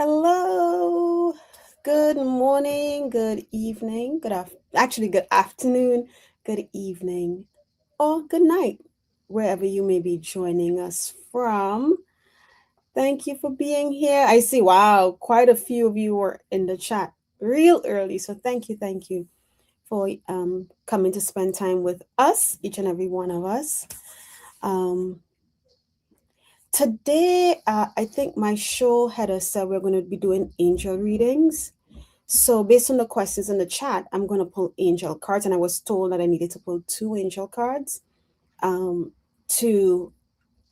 Hello. Good morning, good evening, good afternoon, good evening, or good night, wherever you may be joining us from. Thank you for being here. I see, wow, quite a few of you were in the chat real early. So thank you for coming to spend time with us, each and every one of us. Today, I think my show header said we're going to be doing angel readings. So based on the questions in the chat, I'm going to pull angel cards. And I was told that I needed to pull 2 angel cards to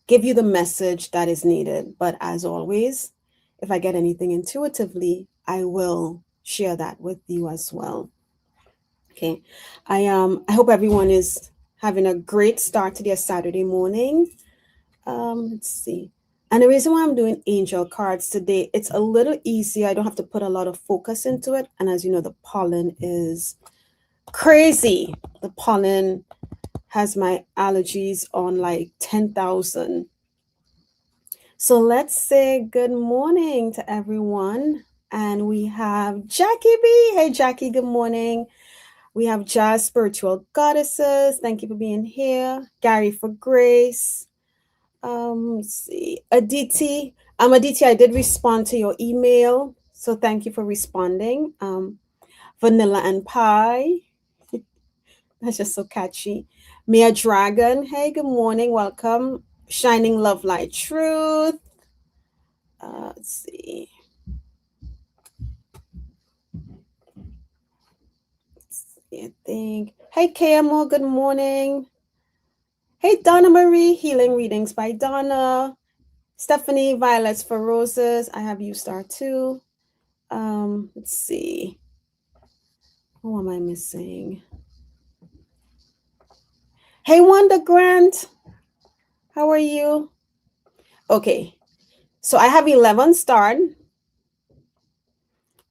give you the message that is needed. But as always, if I get anything intuitively, I will share that with you as well. Okay. I hope everyone is having a great start to their Saturday morning. Let's see. And the reason why I'm doing angel cards today, it's a little easier. I don't have to put a lot of focus into it. And as you know, the pollen is crazy. The pollen has my allergies on like 10,000. So let's say good morning to everyone. And we have Jackie B. Hey, Jackie, good morning. We have Jazz Spiritual Goddesses. Thank you for being here. Gary for Grace. Let's see. Aditi. Aditi, I did respond to your email. So thank you for responding. Vanilla and Pie. That's just so catchy. Mia Dragon. Hey, good morning. Welcome. Shining Love Light Truth. Let's see. I think. Hey, KMO. Good morning. Hey, Donna Marie. Healing Readings by Donna. Stephanie, Violets for Roses. I have you star too. Let's see. Who am I missing? Hey, Wanda Grant. How are you? Okay. So I have 11 starred.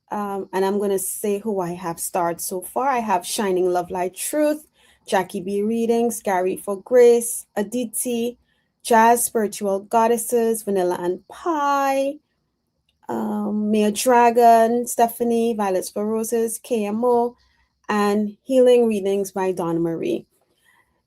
And I'm going to say who I have starred so far. I have Shining Love Light Truth, Jackie B Readings, Gary for Grace, Aditi, Jazz Spiritual Goddesses, Vanilla and Pie, Mia Dragon, Stephanie, Violets for Roses, KMO, and Healing Readings by Donna Marie.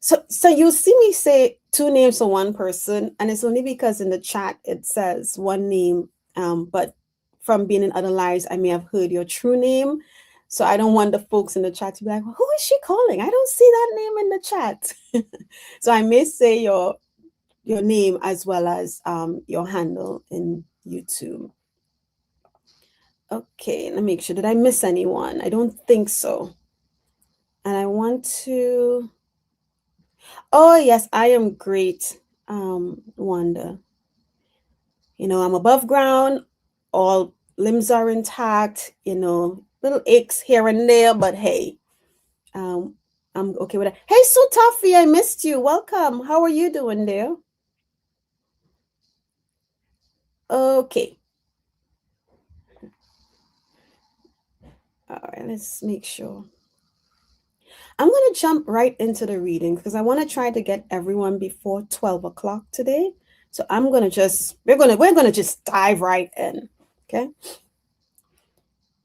So you'll see me say 2 names for one person, and it's only because in the chat it says one name, but from being in other lives, I may have heard your true name. So I don't want the folks in the chat to be like, who is she calling? I don't see that name in the chat. So I may say your name as well as your handle in YouTube. Okay, let me make sure. Did I miss anyone? I don't think so. And I want to... Oh, yes, I am great, Wanda. You know, I'm above ground, all limbs are intact, you know, little aches here and there, but hey, I'm okay with that. Hey, Sue Toffee, I missed you. Welcome. How are you doing there? Okay. All right, let's make sure. I'm going to jump right into the reading because I want to try to get everyone before 12 o'clock today. So I'm going to just, we're going to just dive right in. Okay.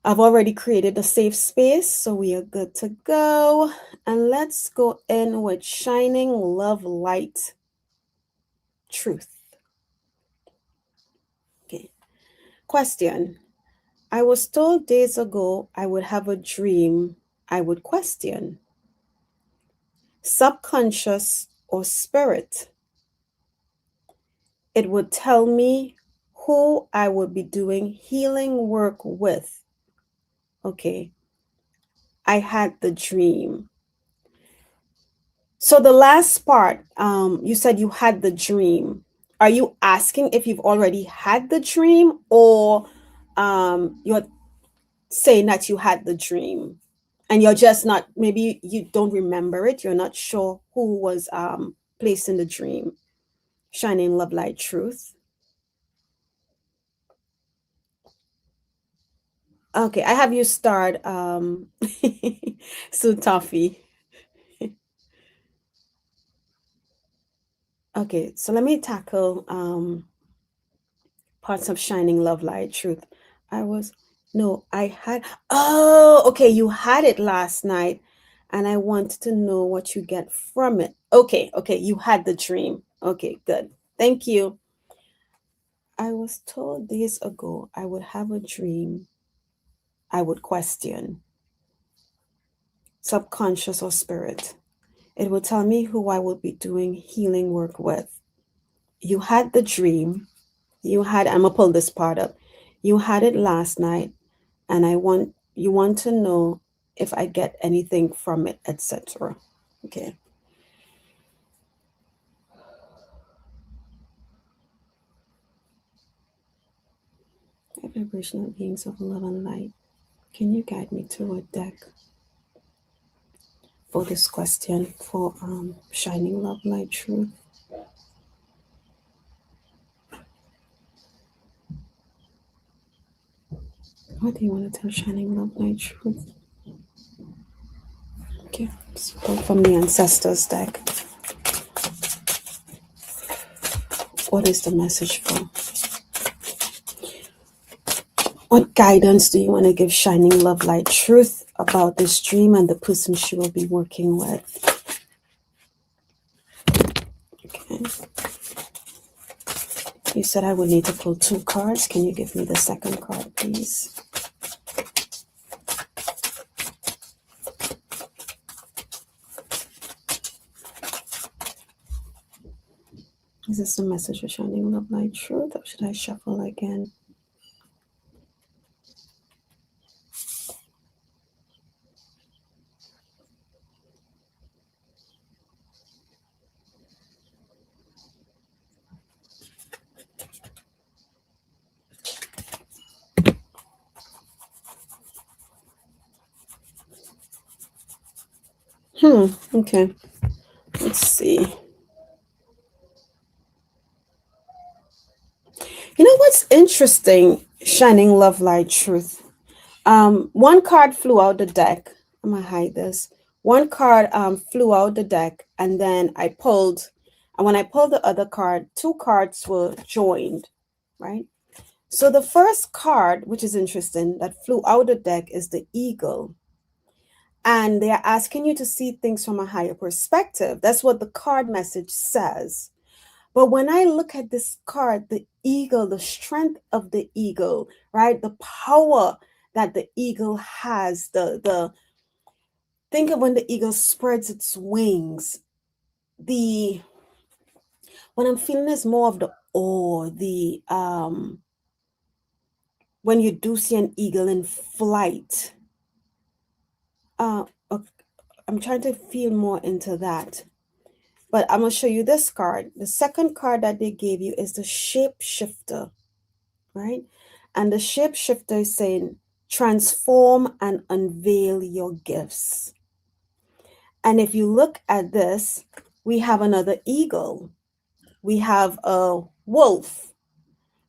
I've already created a safe space, so we are good to go. And let's go in with Shining Love Light Truth. Okay. Question. I was told days ago I would have a dream I would question. Subconscious or spirit. It would tell me who I would be doing healing work with. Okay. I had the dream. So the last part, you said you had the dream. Are you asking if you've already had the dream, or you're saying that you had the dream and you're just not, maybe you don't remember it, you're not sure who was placed in the dream? Shining Love Light Truth. Okay, I have you start, Sue Toffee. Okay, so let me tackle parts of Shining Love Light Truth. I was, no, I had, oh, okay, you had it last night, and I want to know what you get from it. Okay, okay, you had the dream. Okay, good. Thank you. I was told days ago I would have a dream I would question, subconscious or spirit. It would tell me who I would be doing healing work with. You had the dream. I'm gonna pull this part up. You had it last night, and you want to know if I get anything from it, etc. Okay. Vibrational beings of love and light, can you guide me to a deck for this question for shining love, light, truth? What do you want to tell shining love, light, truth? Okay, let's pull from the ancestors deck. What is the message for? What guidance do you want to give shining love, light, truth about this dream and the person she will be working with? Okay. You said I would need to pull 2 cards. Can you give me the second card, please? Is this the message for shining love, light, truth, or should I shuffle again? Okay. Let's see. You know what's interesting? Shining love, light, truth. One card flew out the deck. I'm gonna hide this. One card flew out the deck, and then I pulled, and when I pulled the other card, 2 cards were joined, right? So the first card, which is interesting, that flew out the deck is the eagle. And they are asking you to see things from a higher perspective. That's what the card message says. But when I look at this card, the eagle, the strength of the eagle, right? The power that the eagle has, the think of when the eagle spreads its wings. The what I'm feeling is more of the awe, the when you do see an eagle in flight. Uh, I'm trying to feel more into that. But I'm going to show you this card. The second card that they gave you is the shapeshifter, right? And the shapeshifter is saying, transform and unveil your gifts. And if you look at this, we have another eagle, we have a wolf,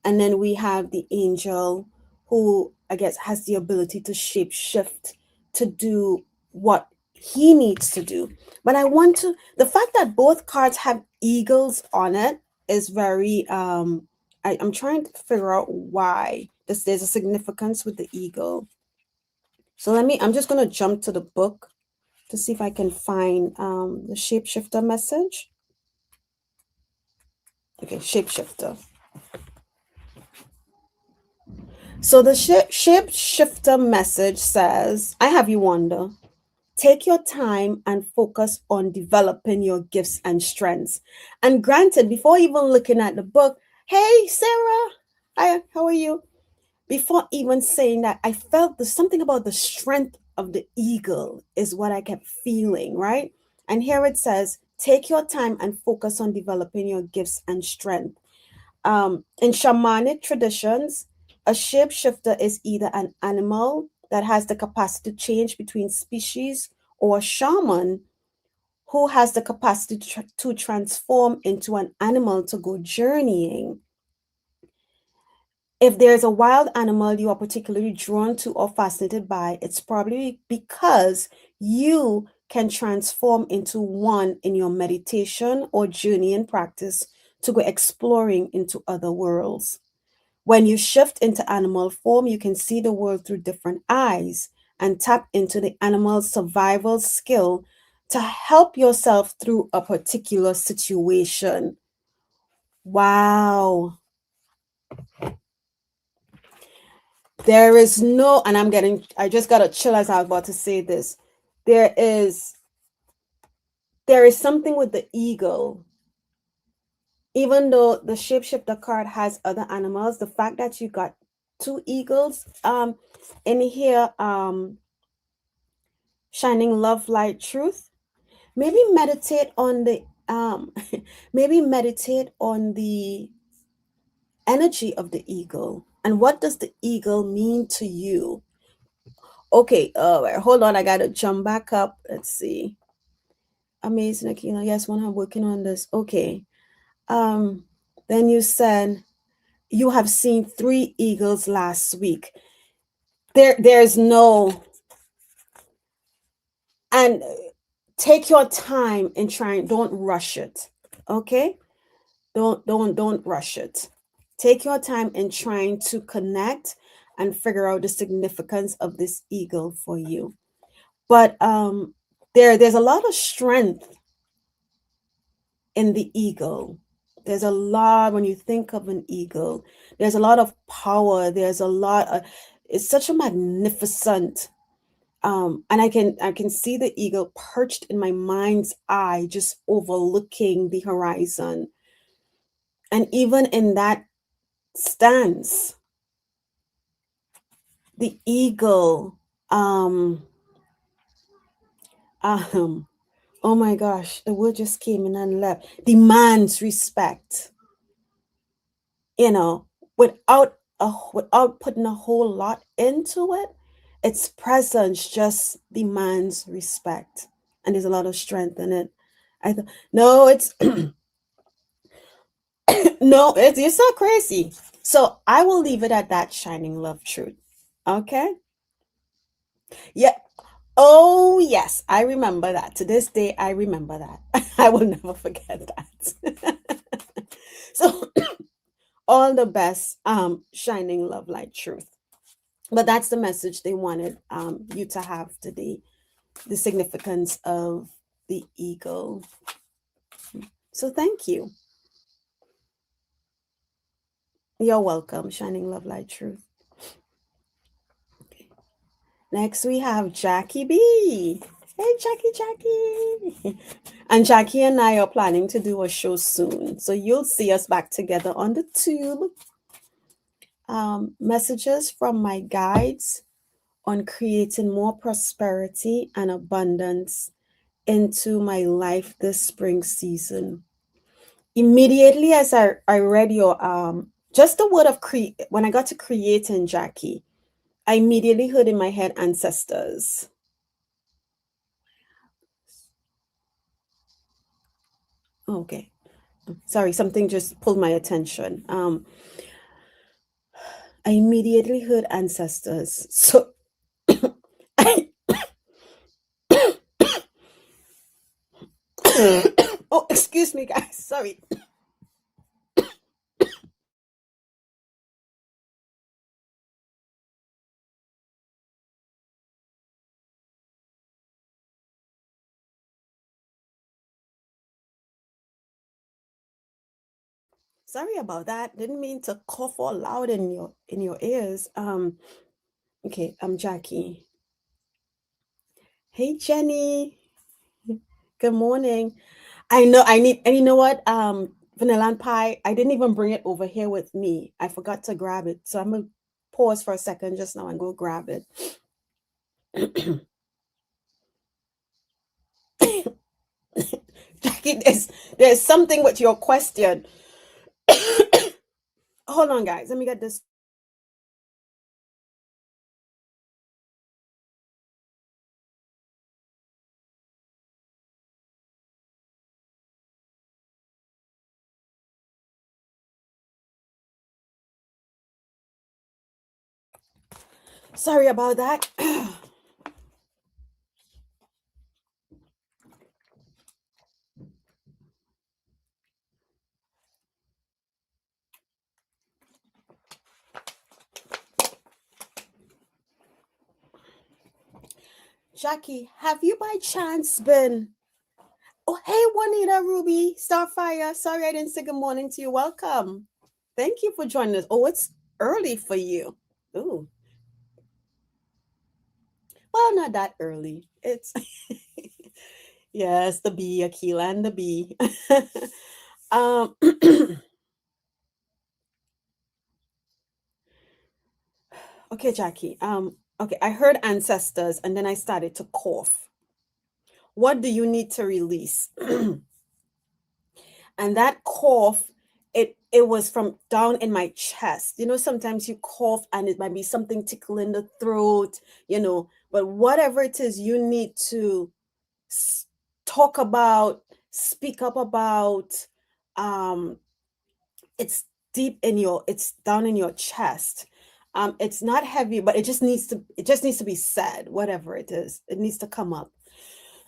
and then we have the angel who, I guess, has the ability to shape shift to do what he needs to do. But the fact that both cards have eagles on it is very, I'm trying to figure out why there's a significance with the eagle. So I'm just going to jump to the book to see if I can find the shapeshifter message. Okay, shapeshifter. So the shapeshifter message says, I have you wonder. Take your time and focus on developing your gifts and strengths. And granted, before even looking at the book, hey, Sarah, hi, how are you? Before even saying that, I felt there's something about the strength of the eagle is what I kept feeling, right? And here it says, take your time and focus on developing your gifts and strength. In shamanic traditions, a shapeshifter is either an animal that has the capacity to change between species or a shaman who has the capacity to transform into an animal to go journeying. If there's a wild animal you are particularly drawn to or fascinated by, it's probably because you can transform into one in your meditation or journeying practice to go exploring into other worlds. When you shift into animal form, you can see the world through different eyes and tap into the animal's survival skill to help yourself through a particular situation. Wow. There is no, and I just got a chill as I was about to say this. There is, there is something with the eagle. Even though the shapeshifter card has other animals, the fact that you got two eagles in here, shining love, light, truth. Maybe meditate on the maybe meditate on the energy of the eagle and what does the eagle mean to you. Okay, hold on, I gotta jump back up. Let's see. Amazing, Akela. Yes, when I'm working on this. Okay. Um, then you said you have seen three eagles last week. There's no, and take your time and try, don't rush it. Okay? Don't rush it. Take your time in trying to connect and figure out the significance of this eagle for you. But there's a lot of strength in the eagle. There's a lot, when you think of an eagle, there's a lot of power. There's a lot of, it's such a magnificent, and I can see the eagle perched in my mind's eye, just overlooking the horizon. And even in that stance, the eagle, um oh my gosh, the word just came in and left, demands respect, you know, without putting a whole lot into it. Its presence just demands respect, and there's a lot of strength in it. No, it's no, it's so crazy. So I will leave it at that, shining love, truth. Okay. Yeah. Oh, yes, I remember that. To this day, I remember that. I will never forget that. So, all the best, shining love, light, truth. But that's the message they wanted you to have today, the significance of the eagle. So, thank you. You're welcome, shining love, light, truth. Okay. Next, we have Jackie B. Hey, Jackie. And Jackie and I are planning to do a show soon. So you'll see us back together on the tube. Messages from my guides on creating more prosperity and abundance into my life this spring season. Immediately as I read your just the word of create, when I got to creating, Jackie, I immediately heard in my head ancestors. Okay. Sorry, something just pulled my attention. I immediately heard ancestors. So oh, excuse me, guys. Sorry. Sorry about that. Didn't mean to cough all loud in your ears. Okay, I'm Jackie. Hey, Jenny. Good morning. I know I need, and you know what? Vanilla and pie. I didn't even bring it over here with me. I forgot to grab it, so I'm gonna pause for a second just now and go grab it. Jackie, there's something with your question. Hold on, guys. Let me get this. Sorry about that. Jackie, have you by chance been? Oh, hey, Juanita, Ruby, Starfire. Sorry I didn't say good morning to you. Welcome. Thank you for joining us. Oh, it's early for you. Ooh, well, not that early. It's yes, the bee, Akela and the bee. um, okay, Jackie. Okay, I heard ancestors, and then I started to cough. What do you need to release? And that cough, it was from down in my chest. You know, sometimes you cough and it might be something tickling the throat, but whatever it is you need to talk about, speak up about, um it's down in your chest. It's not heavy, but it just needs to be said. Whatever it is, it needs to come up.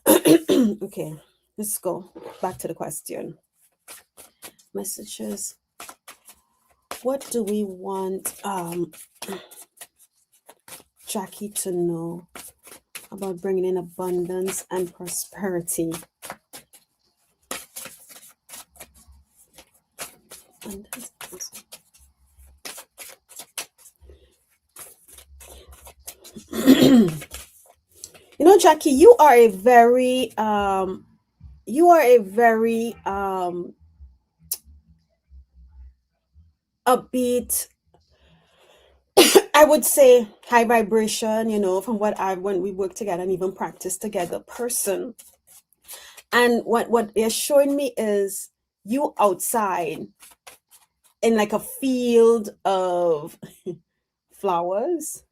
Okay, let's go back to the question. Messages. What do we want Jackie to know about bringing in abundance and prosperity? Jackie, you are a very upbeat, I would say high vibration, from what I when we work together and even practice together person. And what they're showing me is you outside in like a field of flowers,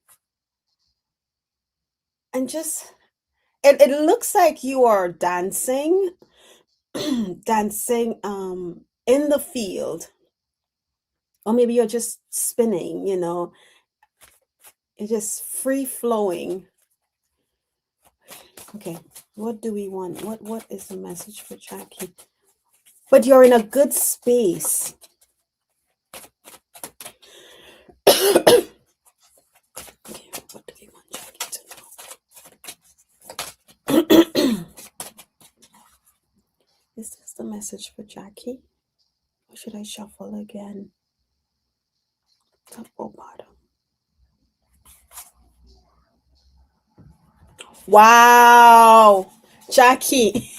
and just it looks like you are dancing, dancing in the field, or maybe you're just spinning, it's just free flowing. Okay, what do we want? What is the message for Jackie? But you're in a good space. Okay, what do we want Jackie to know? Is this the message for Jackie? Or should I shuffle again? Top or bottom? Wow, Jackie.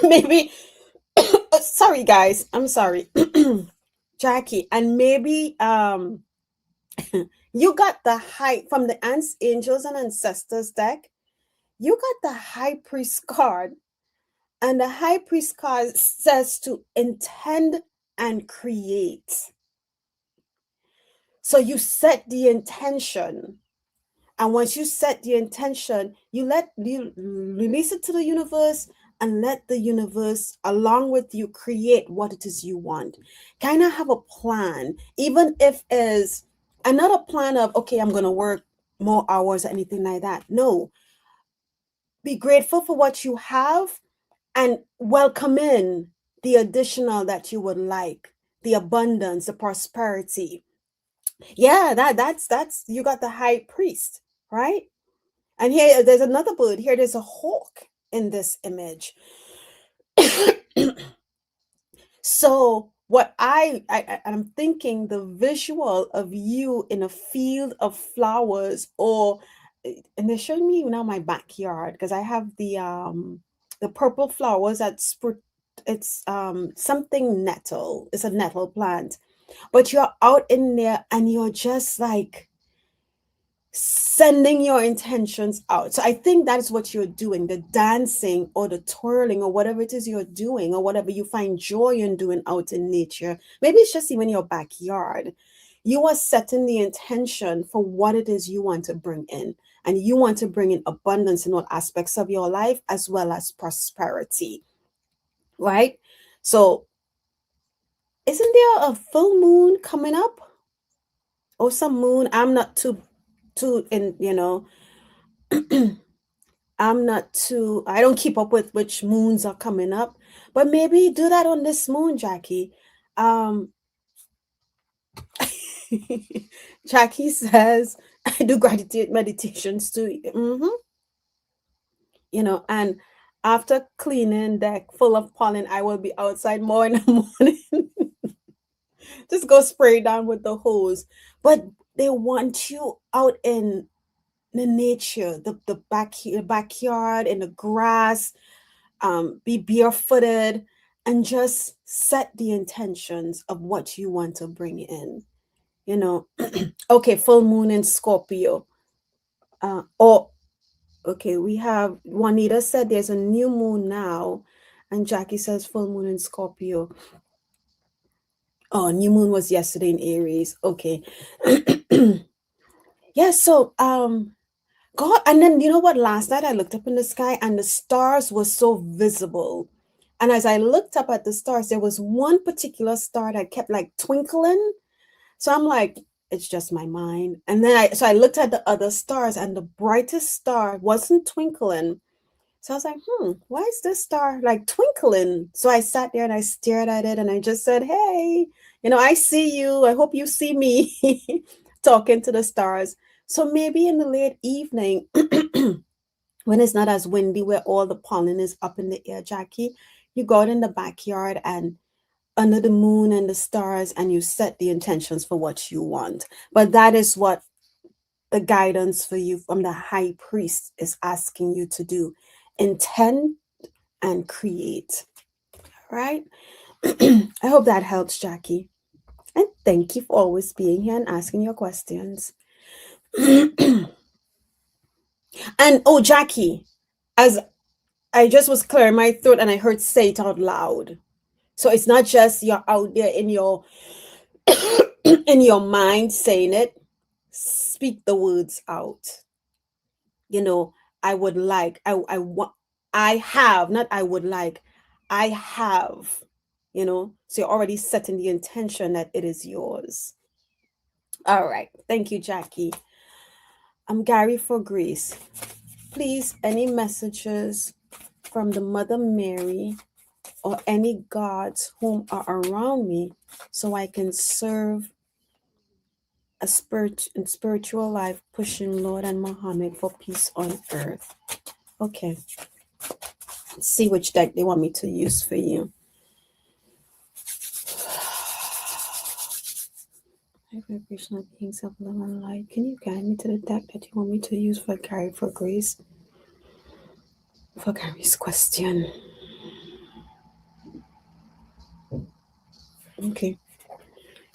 Maybe. Sorry, guys. I'm sorry, Jackie. And maybe you got the high from the ants, angels, and ancestors deck. You got the high priest card, and the high priest card says to intend and create. So you set the intention. And once you set the intention, you release it to the universe and let the universe, along with you, create what it is you want. Kind of have a plan, even if is another plan of, okay, I'm going to work more hours or anything like that. No, be grateful for what you have and welcome in the additional that you would like, the abundance, the prosperity. Yeah, that's you got the high priest, right? And here there's another bird. Here there's a hawk in this image. So what I'm thinking, the visual of you in a field of flowers, or and they're showing me now my backyard because I have the purple flowers that's it's something nettle. It's a nettle plant. But you're out in there and you're just like sending your intentions out. So I think that's what you're doing, the dancing or the twirling or whatever it is you're doing or whatever you find joy in doing out in nature. Maybe it's just even your backyard. You are setting the intention for what it is you want to bring in. And you want to bring in abundance in all aspects of your life as well as prosperity, right? So isn't there a full moon coming up? Or some moon? I'm not too in, I don't keep up with which moons are coming up, but maybe do that on this moon, Jackie. Um, Jackie says I do gratitude meditations too. And after cleaning deck full of pollen, I will be outside more in the morning. Just go spray down with the hose. But they want you out in the nature, the backyard, in the grass, be barefooted, and just set the intentions of what you want to bring in. You know, okay, full moon in Scorpio. Or okay, we have Juanita said there's a new moon now, and Jackie says full moon in Scorpio. Oh, new moon was yesterday in Aries. Okay. Yeah, so God, and then you know what? Last night I looked up in the sky and the stars were so visible. And as I looked up at the stars, there was one particular star that kept like twinkling. So I'm like, it's just my mind. And then I looked at the other stars, and the brightest star wasn't twinkling. So I was like, why is this star like twinkling? So I sat there and I stared at it and I just said, hey, I see you. I hope you see me talking to the stars. So maybe in the late evening, when it's not as windy, where all the pollen is up in the air, Jackie, you go out in the backyard and under the moon and the stars, and you set the intentions for what you want. But that is what the guidance for you from the high priest is asking you to do. Intend and create. Right? I hope that helps, Jackie. And thank you for always being here and asking your questions. And oh, Jackie, as I just was clearing my throat and I heard say it out loud. So it's not just you're out there in your in your mind saying it. Speak the words out. I would like, I want, I have, not I would like, I have, so you're already setting the intention that it is yours. All right. Thank you, Jackie. I'm Gary for Grace. Please, any messages from the Mother Mary or any gods whom are around me so I can serve a spiritual life, pushing Lord and Muhammad for peace on earth. Okay. Let's see which deck they want me to use for you. Vibrational beings of love and light. Can you guide me to the deck that you want me to use for Gary for Grace? For Gary's question. Okay.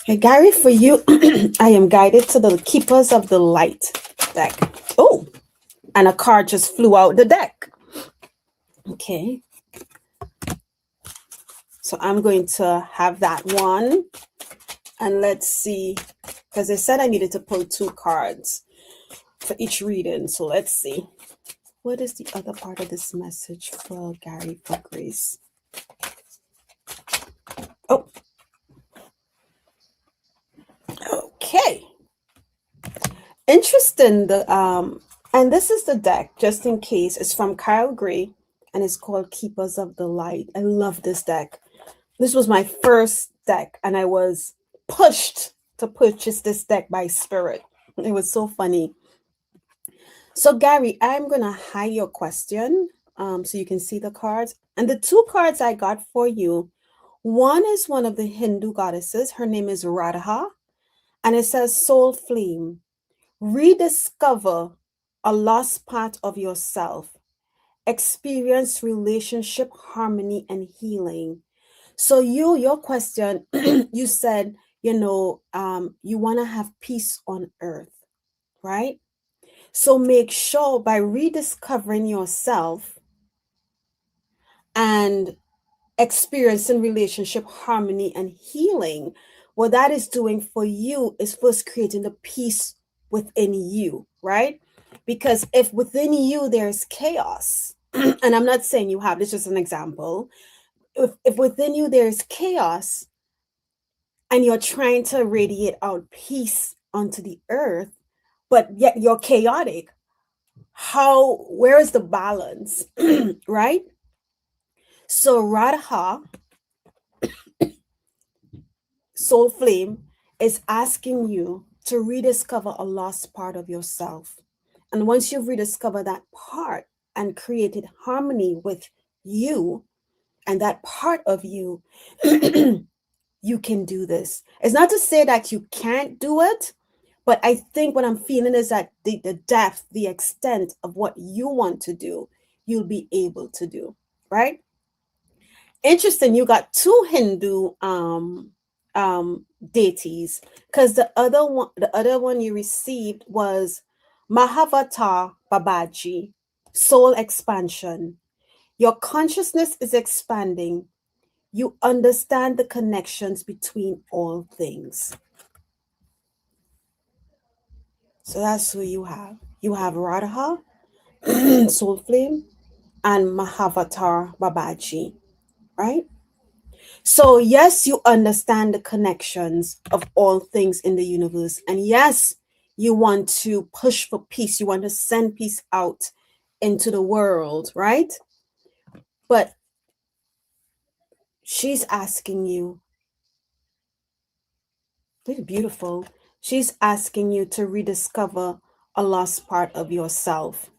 Hey, Gary, for you, I am guided to the Keepers of the Light deck. Oh, and a card just flew out the deck. Okay. So I'm going to have that one. And let's see, because they said I needed to pull 2 cards for each reading. So let's see. What is the other part of this message for Gary for Grace? Oh. Okay. Interesting. And this is the deck, just in case. It's from Kyle Gray, and it's called Keepers of the Light. I love this deck. This was my first deck, and I was pushed to purchase this deck by Spirit. It was so funny. So, Gary, I'm going to hide your question so you can see the cards. And the 2 cards I got for you, one is one of the Hindu goddesses. Her name is Radha, and it says Soul Flame. Rediscover a lost part of yourself. Experience relationship harmony and healing. So your question, you said, you want to have peace on earth, right? So make sure by rediscovering yourself and experiencing relationship harmony and healing, what that is doing for you is first creating the peace within you, right? Because if within you there's chaos, and I'm not saying you have, this is just an example. If within you there's chaos and you're trying to radiate out peace onto the earth, but yet you're chaotic, where is the balance? Right? So Radha, Soul Flame, is asking you to rediscover a lost part of yourself. And once you've rediscovered that part and created harmony with you and that part of you, you can do this. It's not to say that you can't do it, but I think what I'm feeling is that the depth, the extent of what you want to do, you'll be able to do, right? Interesting, you got two Hindu um deities, because the other one you received was Mahavatar Babaji, soul expansion. Your consciousness is expanding. You understand the connections between all things. So that's who you have. You have Radha, soul flame, and Mahavatar Babaji, right? So, yes, you understand the connections of all things in the universe. And yes, you want to push for peace. You want to send peace out into the world, right? But she's asking you, this is beautiful. She's asking you to rediscover a lost part of yourself.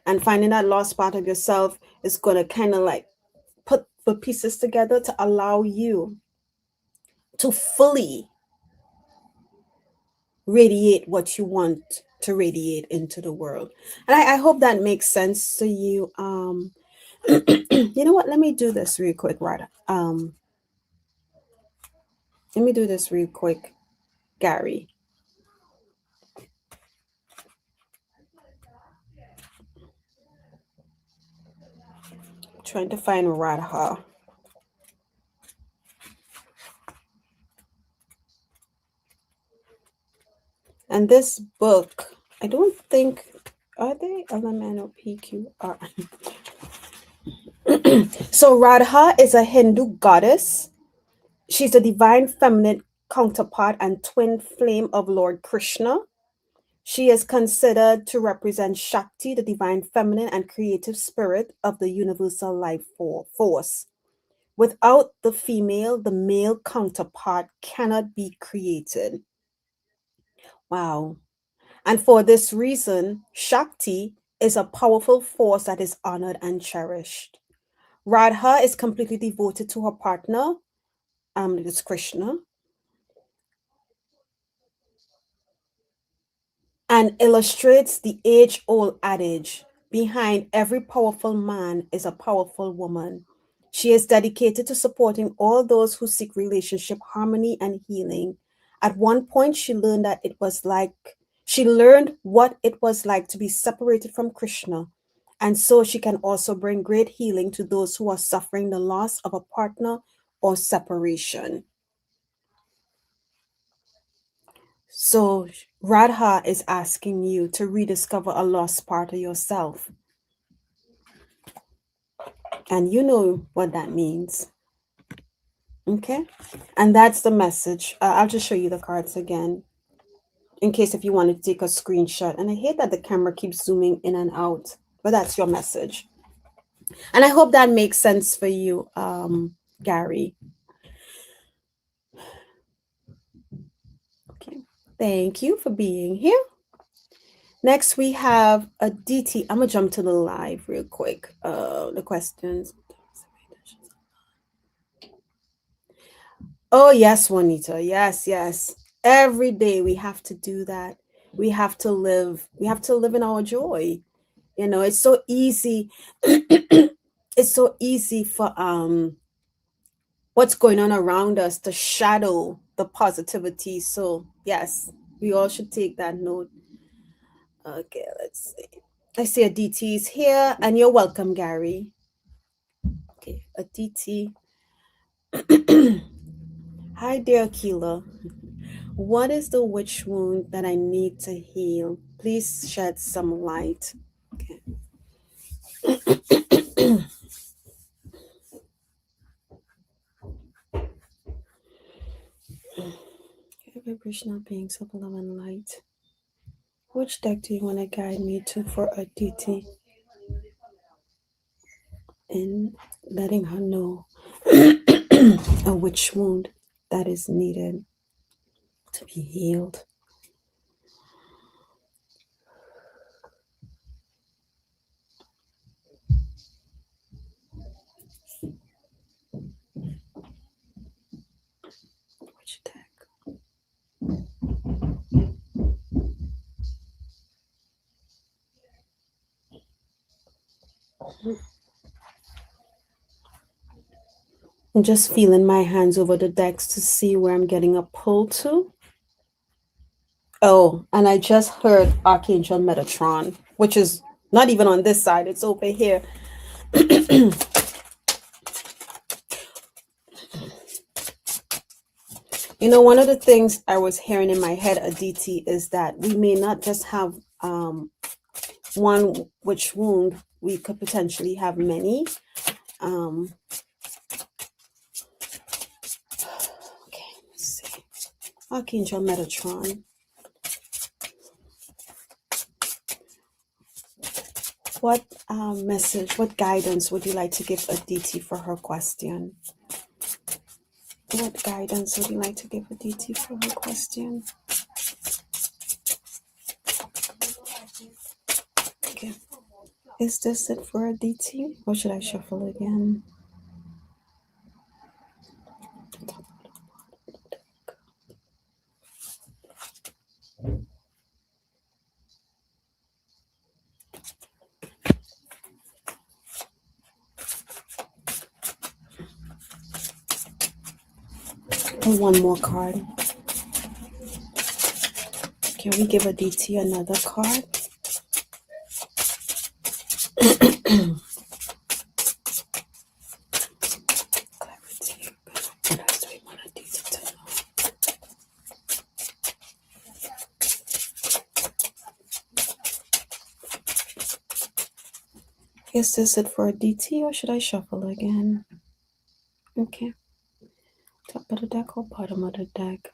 And finding that lost part of yourself is going to kind of like put the pieces together to allow you to fully radiate what you want to radiate into the world. And I hope that makes sense to you. You know what? Let me do this real quick, right? Let me do this real quick, Gary. Trying to find Radha. And this book, I don't think, are they elemental PQR? So Radha is a Hindu goddess. She's a divine feminine counterpart and twin flame of Lord Krishna. She is considered to represent Shakti, the divine feminine and creative spirit of the universal life force. Without the female, the male counterpart cannot be created. Wow. And for this reason, Shakti is a powerful force that is honored and cherished. Radha is completely devoted to her partner, it's Krishna, and illustrates the age old adage behind every powerful man is a powerful woman. She is dedicated to supporting all those who seek relationship harmony and healing. At one point, she learned what it was like to be separated from Krishna. And so she can also bring great healing to those who are suffering the loss of a partner or separation. So Radha is asking you to rediscover a lost part of yourself. And you know what that means. Okay? And that's the message. I'll just show you the cards again in case if you want to take a screenshot. And I hate that the camera keeps zooming in and out, but that's your message. And I hope that makes sense for you, Gary. Okay. Thank you for being here. Next, we have a DT. I'm going to jump to the live real quick. The questions. Oh, yes, Juanita. Yes, yes. Every day we have to do that. We have to live. We have to live in our joy. You know, it's so easy. It's so easy for what's going on around us to shadow the positivity. So, yes, we all should take that note. Okay, let's see. I see a DT is here, and you're welcome, Gary. Okay, a DT. Hi, dear Akela. What is the witch wound that I need to heal? Please shed some light. Okay. Vibrational beings of love and light. Which deck do you want to guide me to for a DT? In letting her know a witch wound that is needed to be healed. I'm just feeling my hands over the decks to see where I'm getting a pull to. Oh, and I just heard Archangel Metatron, which is not even on this side, it's over here. You know, one of the things I was hearing in my head, Aditi, is that we may not just have one witch wound, we could potentially have many. Um, okay, let's see. Archangel Metatron. What message, what guidance would you like to give Aditi for her question? What guidance would you like to give Aditi for her question? Okay. Is this it for Aditi, or should I shuffle again? And one more card. Can we give Aditi another card? Clarity. What else do we want Aditi to know? Is this it for Aditi, or should I shuffle again? Okay. Top of the deck or bottom of the deck?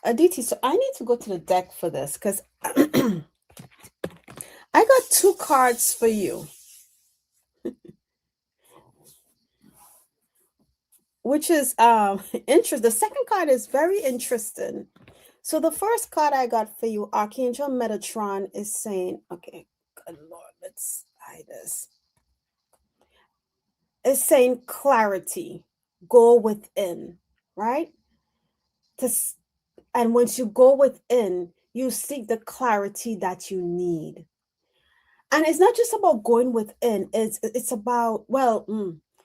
Aditi, so I need to go to the deck for this because I got two cards for you, which is interesting. The second card is very interesting. So the first card I got for you, Archangel Metatron, is saying, okay, good Lord, let's hide this. It's saying clarity, go within, right? And once you go within, you seek the clarity that you need. And it's not just about going within, it's about, well,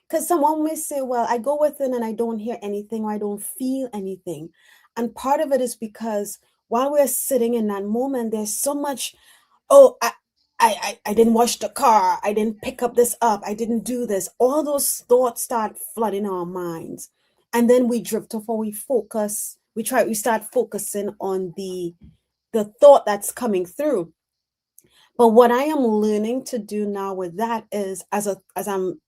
because someone may say, well, I go within and I don't hear anything or I don't feel anything. And part of it is because while we're sitting in that moment, there's so much, oh, I didn't wash the car, I didn't pick up this up, I didn't do this. All those thoughts start flooding our minds. And then we drift off or we focus, we start focusing on the thought that's coming through. But what I am learning to do now with that is as I'm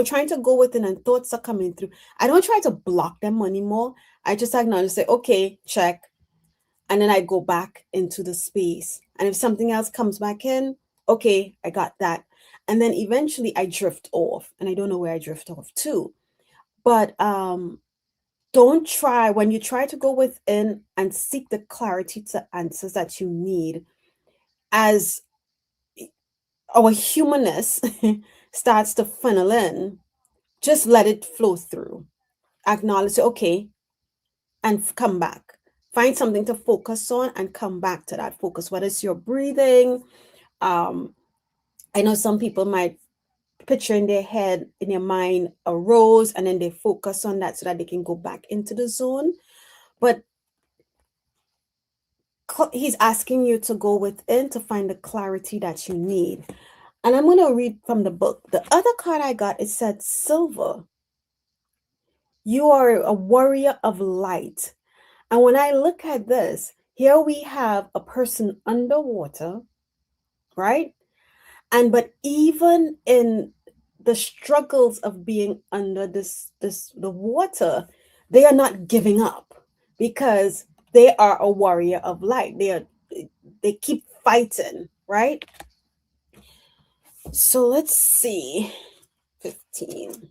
trying to go within and thoughts are coming through, I don't try to block them anymore. I just acknowledge, say, okay, check. And then I go back into the space. And if something else comes back in, okay, I got that. And then eventually I drift off and I don't know where I drift off to. But don't try when you try to go within and seek the clarity to answers that you need, as our humanness starts to funnel in, just let it flow through. Acknowledge, okay, and come back. Find something to focus on and come back to that focus, whether it's your breathing. I know some people might picture in their head, in their mind, a rose, and then they focus on that so that they can go back into the zone. But he's asking you to go within to find the clarity that you need. And I'm going to read from the book. The other card I got, it said silver. You are a warrior of light. And when I look at this, here we have a person underwater, right? And but even in the struggles of being under the water, they are not giving up because they are a warrior of light. They keep fighting, right? So let's see. 15.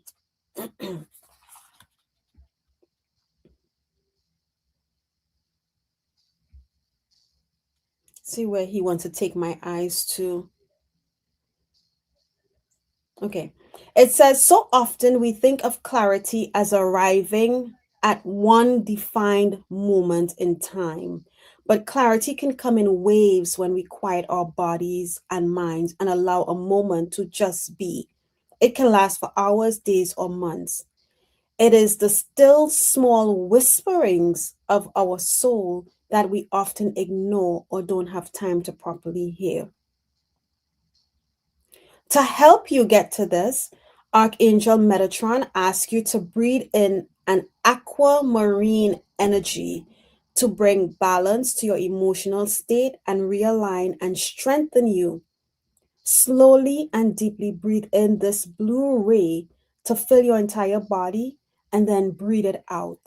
See where he wants to take my eyes to. Okay. It says, so often we think of clarity as arriving at one defined moment in time. But clarity can come in waves when we quiet our bodies and minds and allow a moment to just be. It can last for hours, days, or months. It is the still small whisperings of our soul that we often ignore or don't have time to properly hear. To help you get to this, Archangel Metatron asks you to breathe in an aquamarine energy to bring balance to your emotional state and realign and strengthen you. Slowly and deeply breathe in this blue ray to fill your entire body and then breathe it out.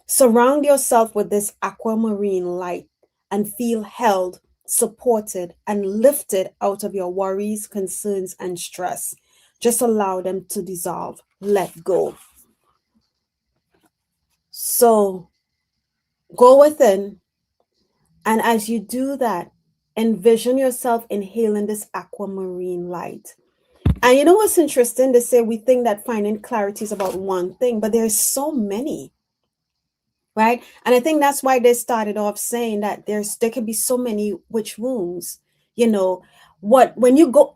Surround yourself with this aquamarine light and feel held, supported, and lifted out of your worries, concerns, and stress. Just allow them to dissolve. Let go. So go within, and as you do that, envision yourself inhaling this aquamarine light. And you know what's interesting? They say we think that finding clarity is about one thing, but there's so many, right? And I think that's why they started off saying that there could be so many witch wounds. You know, what when you go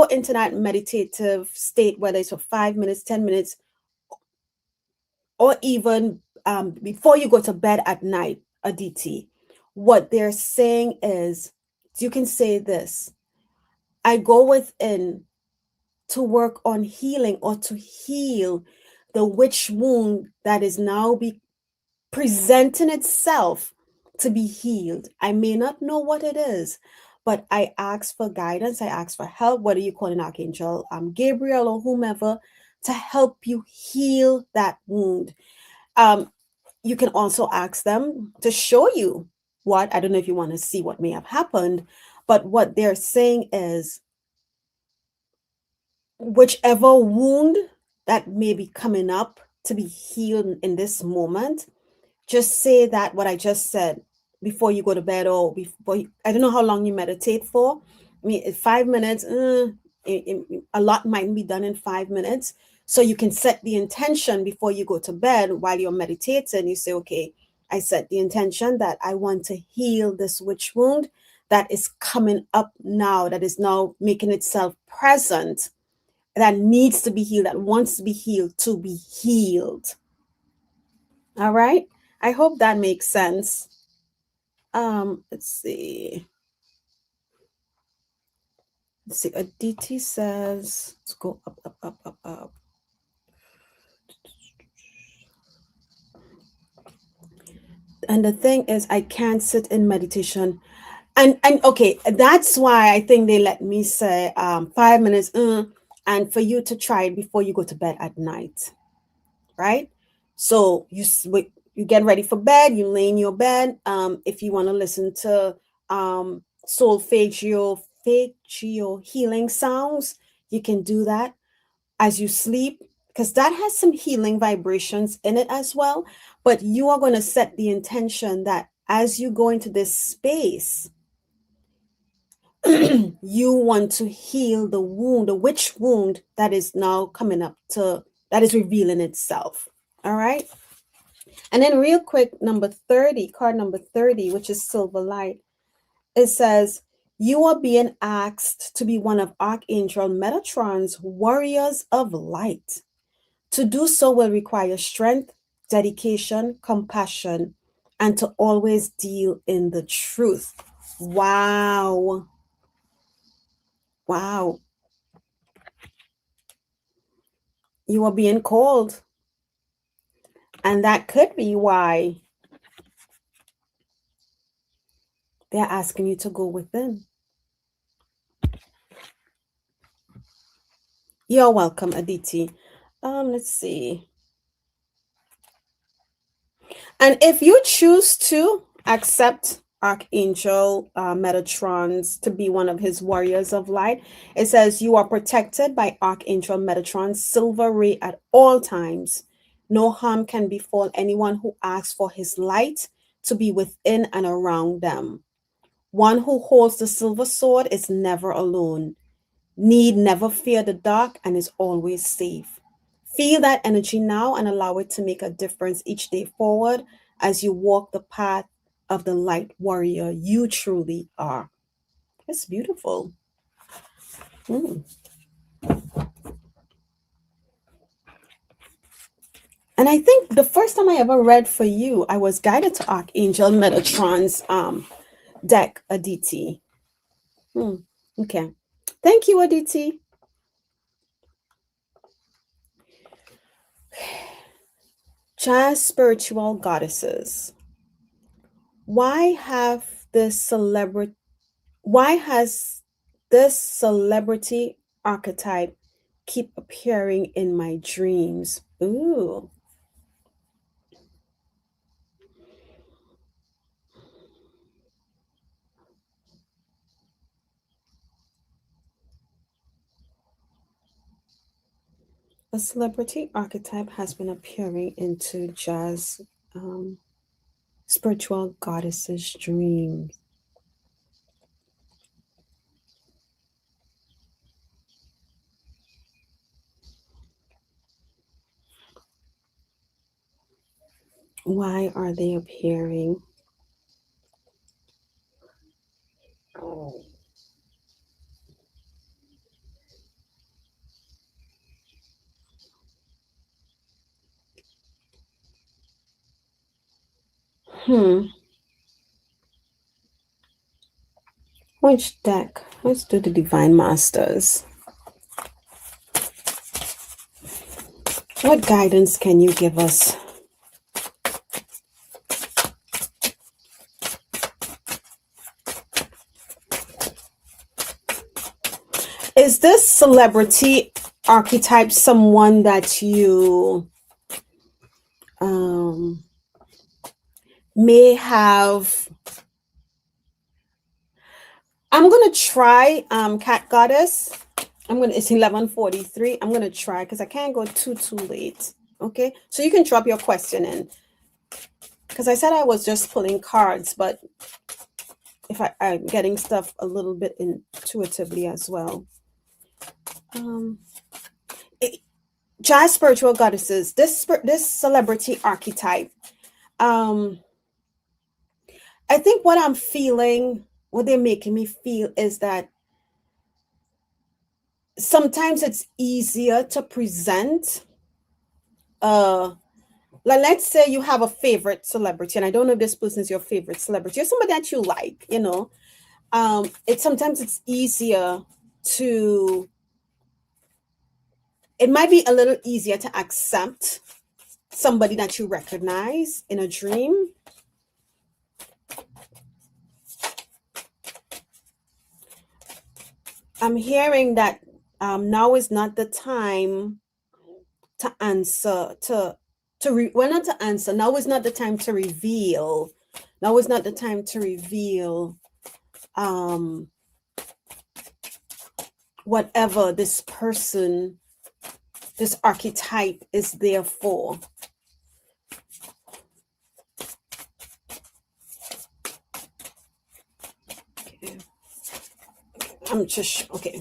into that meditative state, whether it's for 5 minutes, 10 minutes, or even before you go to bed at night, Aditi, what they're saying is you can say this: I go within to work on healing or to heal the witch wound that is now be presenting itself to be healed. I may not know what it is, but I ask for guidance. I ask for help, whether you call an archangel, Gabriel or whomever, to help you heal that wound. Um, you can also ask them to show you what, I don't know if you want to see what may have happened, but what they're saying is whichever wound that may be coming up to be healed in this moment, just say that what I just said before you go to bed or before I don't know how long you meditate for. I mean, 5 minutes, a lot might be done in 5 minutes. So you can set the intention before you go to bed while you're meditating. You say, okay, I set the intention that I want to heal this witch wound that is coming up now, that is now making itself present, that needs to be healed, that wants to be healed. All right. I hope that makes sense. Let's see. Let's see. Aditi says, let's go up, up, up, up, up. And the thing is, I can't sit in meditation. And okay, that's why I think they let me say 5 minutes, and for you to try it before you go to bed at night. Right? So you get ready for bed, you lay in your bed. If you want to listen to solfeggio healing sounds, you can do that as you sleep because that has some healing vibrations in it as well. But you are going to set the intention that as you go into this space, you want to heal the wound, the witch wound that is now coming up that is revealing itself. All right. And then, real quick, card number 30, which is Silver Light, it says, you are being asked to be one of Archangel Metatron's warriors of light. To do so will require strength, dedication, compassion, and to always deal in the truth. Wow. Wow. You are being called. And that could be why they're asking you to go within. You're welcome, Aditi. Let's see. And if you choose to accept Archangel Metatron's to be one of his warriors of light, it says you are protected by Archangel Metatron's silver ray at all times. No harm can befall anyone who asks for his light to be within and around them. One who holds the silver sword is never alone, need never fear the dark, and is always safe. Feel that energy now and allow it to make a difference each day forward as you walk the path of the light warrior you truly are. It's beautiful. Mm. And I think the first time I ever read for you, I was guided to Archangel Metatron's deck, Aditi. Hmm. Okay. Thank you, Aditi. Jazz spiritual goddesses. Why have this celebrity why has this celebrity archetype keep appearing in my dreams? Ooh. A celebrity archetype has been appearing into jazz spiritual goddesses' dreams. Why are they appearing? Hmm. Which deck? Let's do the Divine Masters. What guidance can you give us? Is this celebrity archetype someone that you um, may have? I'm gonna try Cat Goddess. It's 11:43. I'm gonna try because I can't go too late. Okay, so you can drop your question in because I said I was just pulling cards, but if I'm getting stuff a little bit intuitively as well. Um, Jazz spiritual goddesses. This celebrity archetype. Um, I think what I'm feeling, what they're making me feel, is that sometimes it's easier to present. Like let's say you have a favorite celebrity, and I don't know if this person is your favorite celebrity or somebody that you like. It's sometimes it's easier to. It might be a little easier to accept somebody that you recognize in a dream. I'm hearing that now is not the time to answer well, not to answer. Now is not the time to reveal. Now is not the time to reveal um whatever this person, this archetype is there for. Okay. I'm just okay.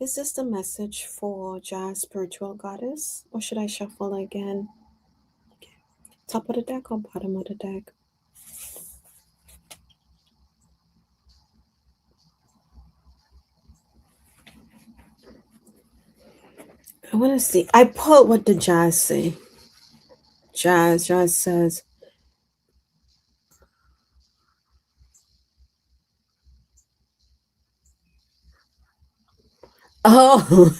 Is this the message for Jazz Spiritual Goddess? Or should I shuffle again? Okay. Top of the deck or bottom of the deck? I want to see. I pulled what the Jazz say. Jazz says, oh,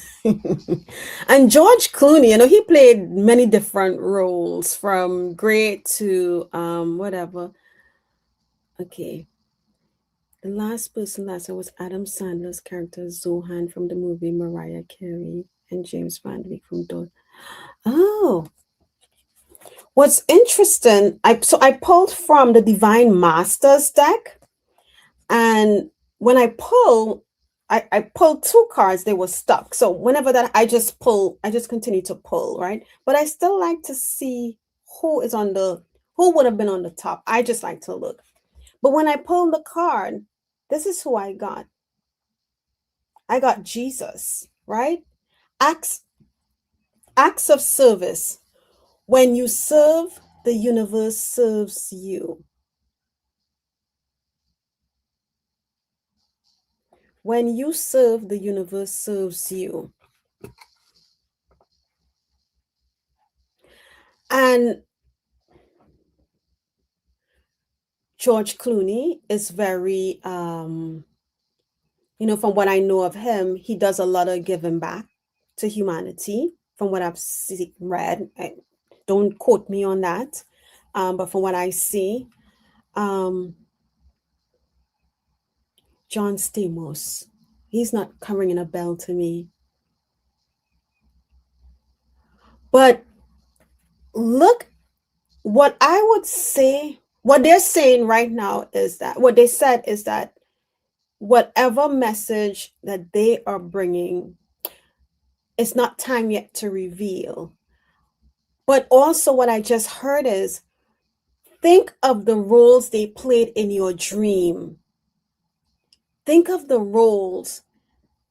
and George Clooney, he played many different roles from great to whatever. Okay. The last person last time was Adam Sandler's character Zohan from the movie Mariah Carey and James Van Dyke from Dot. Oh, what's interesting, I pulled from the Divine Masters deck, and when I pull, I pulled two cards, they were stuck. So whenever that I just pull, I just continue to pull, right? But I still like to see who would have been on the top. I just like to look. But when I pulled the card, this is who I got. I got Jesus, right? Acts Acts of service. When you serve, the universe serves you. When you serve, the universe serves you. And George Clooney is very, from what I know of him, he does a lot of giving back to humanity. From what I've read, don't quote me on that, but from what I see, um, John Stamos, he's not ringing a bell to me. But look, what I would say, what they're saying right now is that, what they said is that whatever message that they are bringing, it's not time yet to reveal. But also, what I just heard is think of the roles they played in your dream. Think of the roles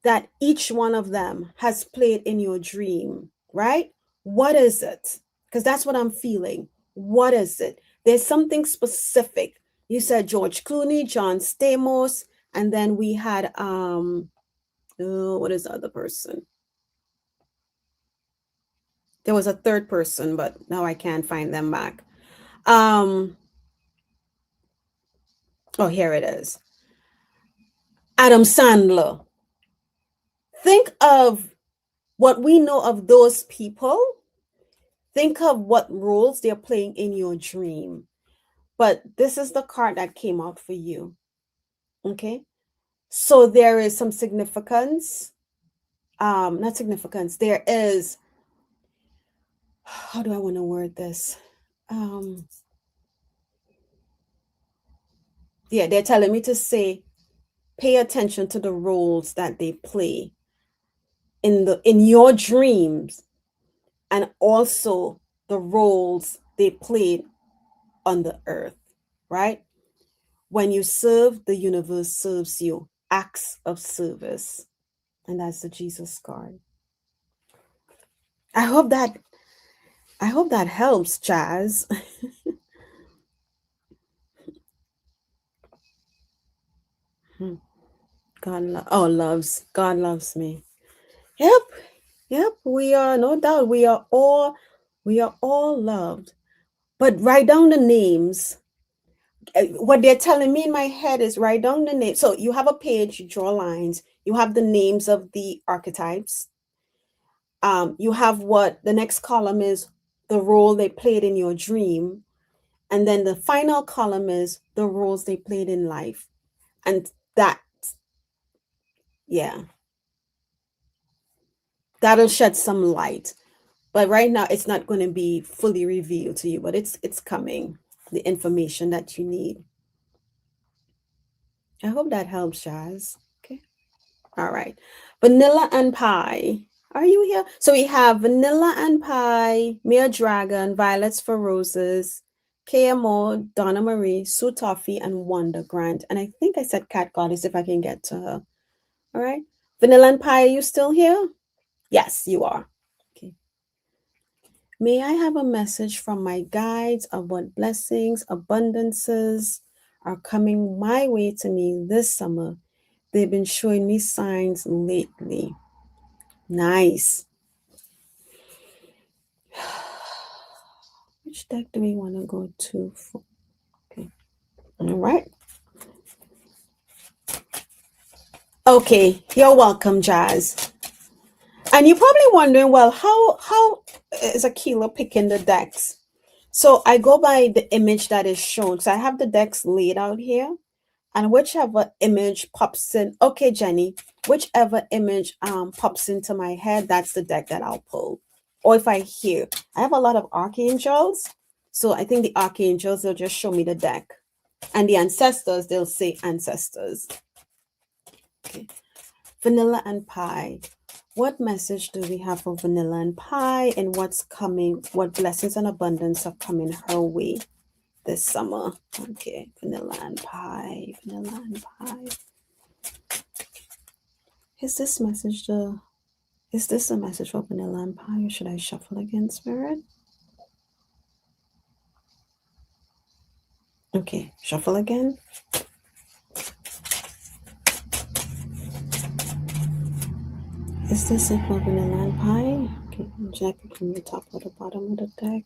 that each one of them has played in your dream, right? What is it? Because that's what I'm feeling. What is it? There's something specific. You said George Clooney, John Stamos, and then we had what is the other person? There was a third person, but now I can't find them back. Oh, here it is. Adam Sandler. Think of what we know of those people. Think of what roles they're playing in your dream. But this is the card that came out for you. Okay. So there is some significance. Not significance. There is, how do I want to word this? Yeah, they're telling me to say, pay attention to the roles that they play in your dreams, and also the roles they played on the earth, right? When you serve, the universe serves you. Acts of service. And that's the Jesus card. I hope that helps, Jazz. God loves me. Yep, we are, no doubt, we are all loved. But write down the names. What they're telling me in my head is write down the name. So you have a page, you draw lines, you have the names of the archetypes. You have what the next column is, the role they played in your dream. And then the final column is the roles they played in life. And that, yeah, that'll shed some light. But right now, it's not going to be fully revealed to you, but it's coming, the information that you need. I hope that helps, Jazz. Okay. All right. Vanilla and Pie. Are you here? So we have Vanilla and Pie, Mia Dragon, Violets for Roses, KMO, Donna Marie, Sue Toffee, and Wanda Grant. And I think I said Cat Goddess if I can get to her. All right. Vanilla and Pie, are you still here? Yes, you are. Okay. May I have a message from my guides of what blessings, abundances are coming my way to me this summer? They've been showing me signs lately. Nice. Which deck do we want to go to? Okay. All right. Okay. You're welcome, Jazz. And you're probably wondering, well, how is Akela picking the decks? So I go by the image that is shown. So I have the decks laid out here. And whichever image pops in, okay, Jenny, whichever image pops into my head, that's the deck that I'll pull. Or if I have a lot of archangels. So I think the archangels, they'll just show me the deck. And the ancestors, they'll say ancestors. Okay. Vanilla and Pie. What message do we have for Vanilla and Pie, and what's coming? What blessings and abundance are coming her way this summer? Okay, Vanilla and Pie. Vanilla and Pie. Is this message the Is this a message for Vanilla and Pie, or should I shuffle again, Spirit? Okay, shuffle again. Is this it for Vanilla and Pie? Okay, check it from the top or the bottom of the deck.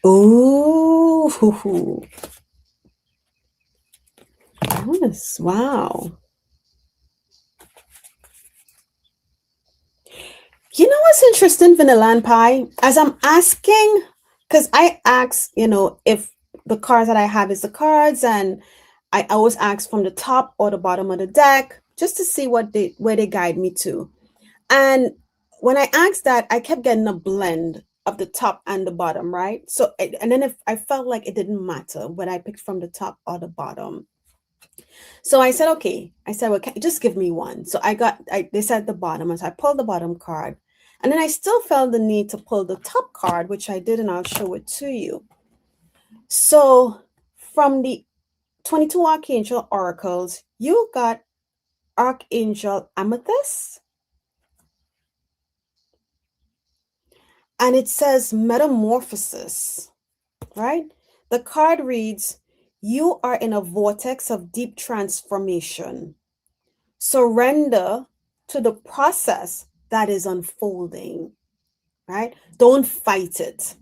Ooh, yes, wow. You know what's interesting, Vanilla and Pie? As I'm asking, because I ask, if the cards that I have is the cards, and I always ask from the top or the bottom of the deck just to see where they guide me to. And when I asked that, I kept getting a blend of the top and the bottom, right? So, and then if I felt like it didn't matter whether I picked from the top or the bottom. So I said, okay. I said, well, just give me one. So they said the bottom, and so I pulled the bottom card. And then I still felt the need to pull the top card, which I did, and I'll show it to you. So from the 22 Archangel Oracles, you got Archangel Amethyst. And it says Metamorphosis, right? The card reads, you are in a vortex of deep transformation. Surrender to the process that is unfolding, right? Don't fight it.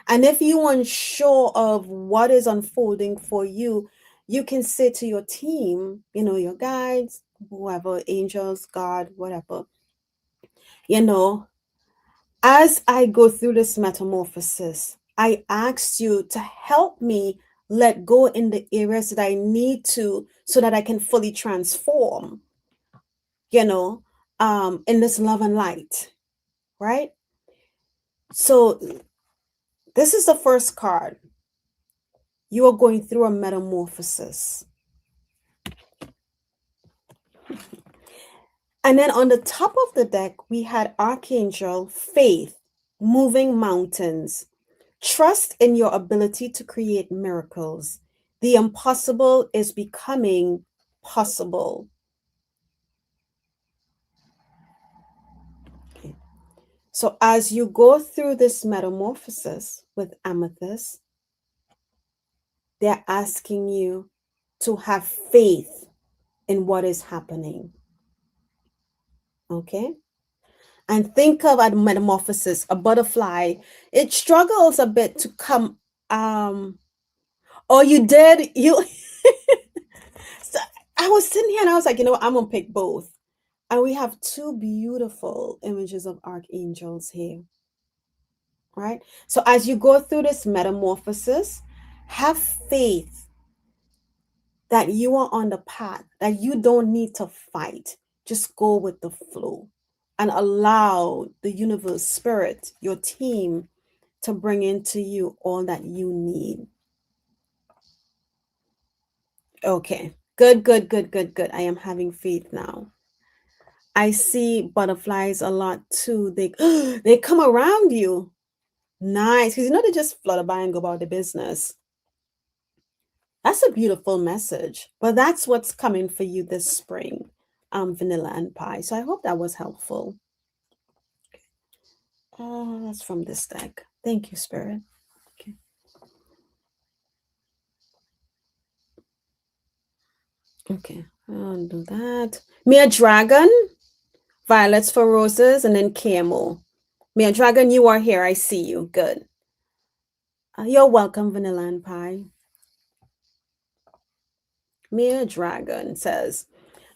And if you're unsure of what is unfolding for you, you can say to your team, your guides, whoever, angels, God, whatever, as I go through this metamorphosis, I ask you to help me let go in the areas that I need to so that I can fully transform, in this love and light, right? So this is the first card. You are going through a metamorphosis. And then on the top of the deck, we had Archangel Faith, moving mountains. Trust in your ability to create miracles. The impossible is becoming possible. Okay. So as you go through this metamorphosis with Amethyst, they're asking you to have faith in what is happening. Okay? And think of a metamorphosis, a butterfly. It struggles a bit to come. Oh, you did? So I was sitting here and I was like, I'm gonna pick both. And we have two beautiful images of archangels here, right? So as you go through this metamorphosis, have faith that you are on the path, that you don't need to fight. Just go with the flow and allow the universe, spirit, your team to bring into you all that you need. Okay, good, good, good, good, good. I am having faith now. I see butterflies a lot too. They they come around you. Nice, because they just flutter by and go about their business. That's a beautiful message. But that's what's coming for you this spring, Vanilla and Pie. So I hope that was helpful. Oh, that's from this deck. Thank you, Spirit. Okay. Okay, I'll do that. Mere Dragon, Violets for Roses, and then Camo. Mere Dragon, you are here. I see you. Good. You're welcome, Vanilla and Pie. Mere Dragon says,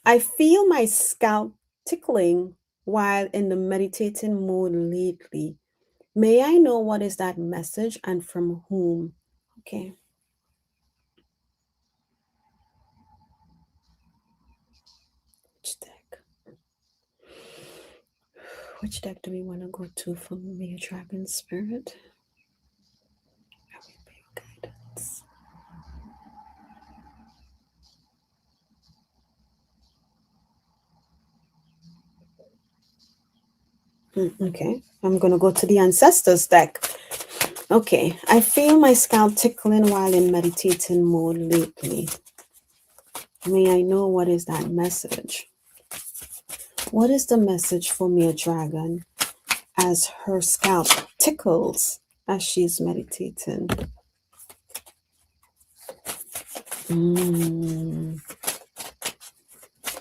I feel my scalp tickling while in the meditating mood lately. May I know what is that message and from whom? Okay. Which deck? Which deck do we want to go to for Mere Dragon Spirit? Guidance. Okay, I'm going to go to the ancestors deck. Okay, I feel my scalp tickling while in meditating mode lately. May I know what is that message? What is the message for Mia Dragon as her scalp tickles as she's meditating?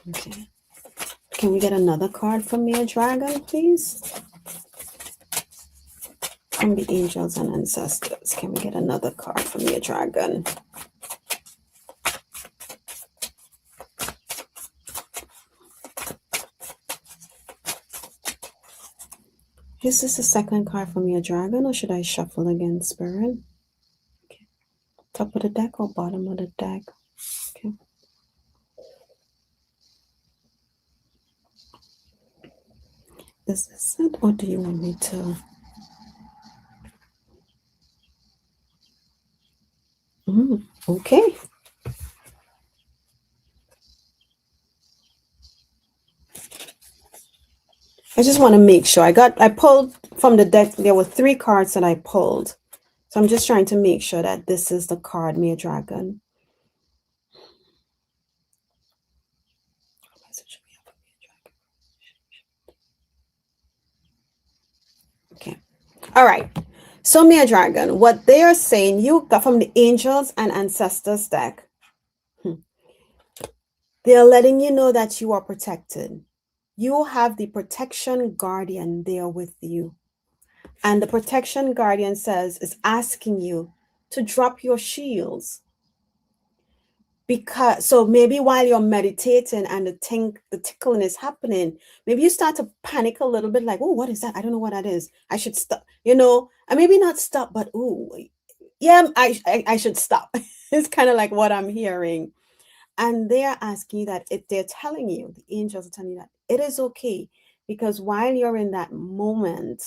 Okay. Can we get another card from Mia Dragon, please? From the angels and ancestors. Can we get another card from Mia Dragon? Is this the second card from Mia Dragon, or should I shuffle again, Spirit? Okay. Top of the deck or bottom of the deck? Okay. Is this it, or do you want me to? Okay. I just want to make sure. I pulled from the deck. There were 3 cards that I pulled. So I'm just trying to make sure that this is the card, Mia Dragon. Okay. All right. So Mia Dragon, what they are saying, you got from the angels and ancestors deck. They are letting you know that you are protected. You have the protection guardian there with you. And the protection guardian is asking you to drop your shields. Because so maybe while you're meditating and the tickling is happening, maybe you start to panic a little bit, like, oh, what is that? I don't know what that is. I should stop, and maybe not stop, but oh, yeah, I should stop. It's kind of like what I'm hearing. And they're asking you that, if they're telling you, the angels are telling you that it is okay, because while you're in that moment,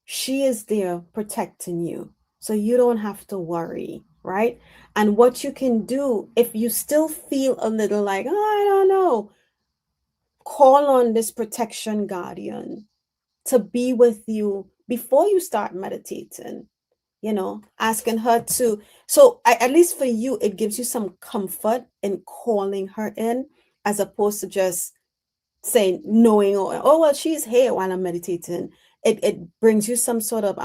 she is there protecting you. So you don't have to worry, right? And what you can do, if you still feel a little like, oh, I don't know, call on this protection guardian to be with you before you start meditating, asking her to. So at least for you, it gives you some comfort in calling her in, as opposed to just saying, knowing, oh well, she's here while I'm meditating. It brings you some sort of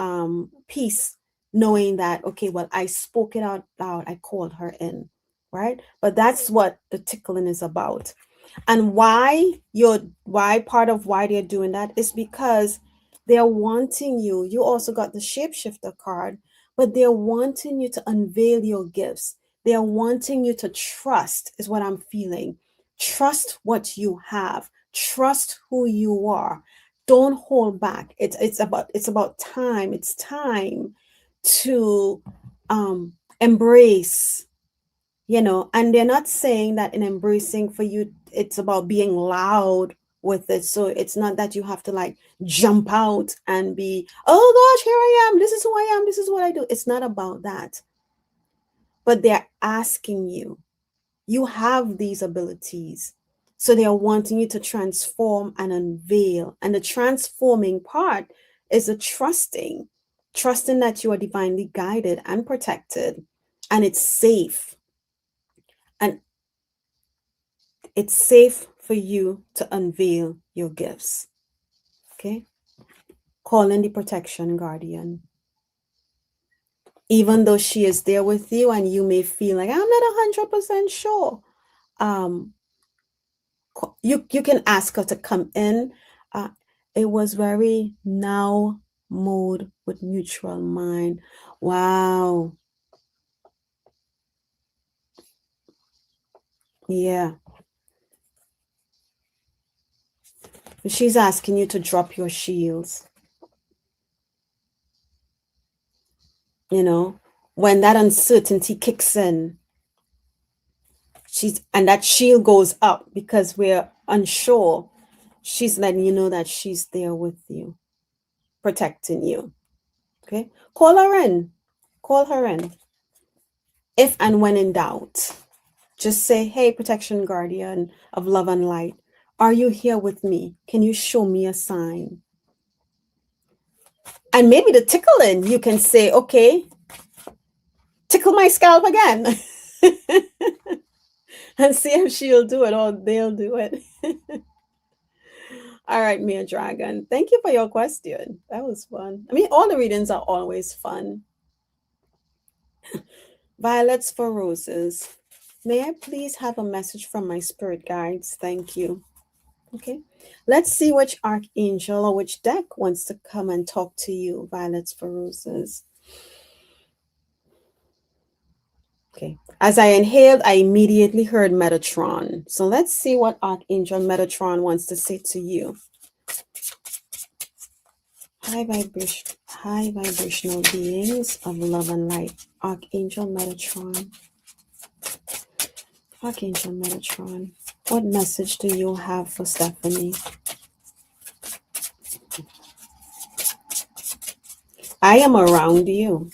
peace, knowing that, okay, well, I spoke it out loud, I called her in, right? But that's what the tickling is about. And why part of why they're doing that is because they're wanting you also got the shapeshifter card, but they're wanting you to unveil your gifts. They're wanting you to trust, is what I'm feeling. Trust what you have. Trust who you are. Don't hold back. It's about time. It's time to embrace, and they're not saying that in embracing for you, it's about being loud with it. So it's not that you have to like jump out and be, oh gosh, here I am. This is who I am. This is what I do. It's not about that. But they're asking you, you have these abilities. So they are wanting you to transform and unveil. And the transforming part is a trusting that you are divinely guided and protected, and it's safe. And it's safe for you to unveil your gifts. Okay? Call in the protection guardian. Even though she is there with you and you may feel like, I'm not 100% sure. You can ask her to come in. It was very now mode with neutral mind. Wow. Yeah. She's asking you to drop your shields. When that uncertainty kicks in, and that shield goes up because we're unsure, she's letting you know that she's there with you, protecting you. Okay? Call her in. Call her in. If and when in doubt, just say, hey, protection guardian of love and light, Are you here with me? Can you show me a sign? And maybe the tickling, you can say, okay, tickle my scalp again. And see if she'll do it or they'll do it. All right, Mia Dragon. Thank you for your question. That was fun. I mean, all the readings are always fun. Violets for roses. May I please have a message from my spirit guides? Thank you. Okay. Let's see which archangel or which deck wants to come and talk to you. Violets for roses. Okay. As I inhaled, I immediately heard Metatron. So let's see what Archangel Metatron wants to say to you. High vibrational beings of love and light. Archangel Metatron. Archangel Metatron. What message do you have for Stephanie? I am around you.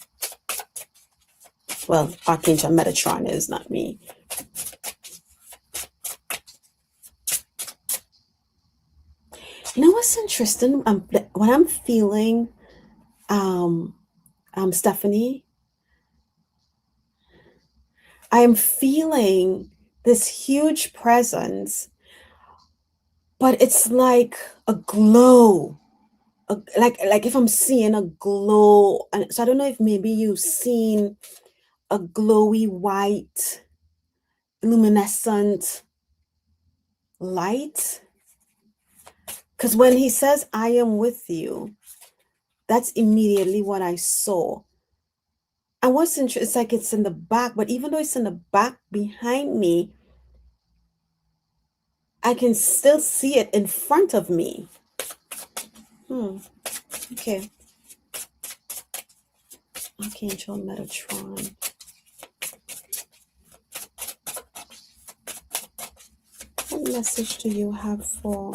Well, Archangel Metatron is, not me. You know what's interesting? What I'm feeling, Stephanie, I'm feeling this huge presence, but it's like a glow, like if I'm seeing a glow, and so I don't know if maybe you've seen a glowy white, luminescent light. Because when he says, "I am with you," that's immediately what I saw. And what's interesting, it's like it's in the back, but even though it's in the back behind me, I can still see it in front of me. Okay. Archangel Metatron. What message do you have for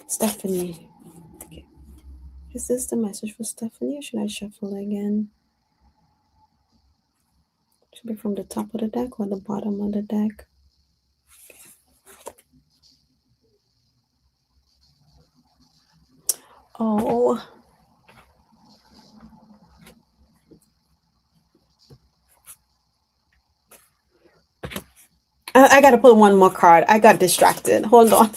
Stephanie? Okay. Is this the message for Stephanie, or should I shuffle again? Should be from the top of the deck or the bottom of the deck? Oh. I got to pull one more card. I got distracted. Hold on.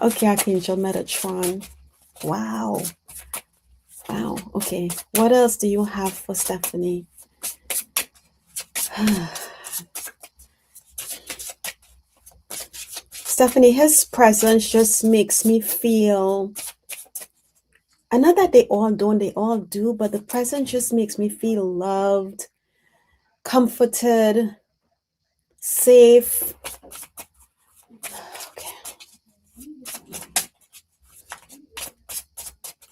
Okay, Archangel Metatron. Wow. Wow. Okay. What else do you have for Stephanie? Stephanie, his presence just makes me feel, I know that they all do, but the presence just makes me feel loved, comforted, safe.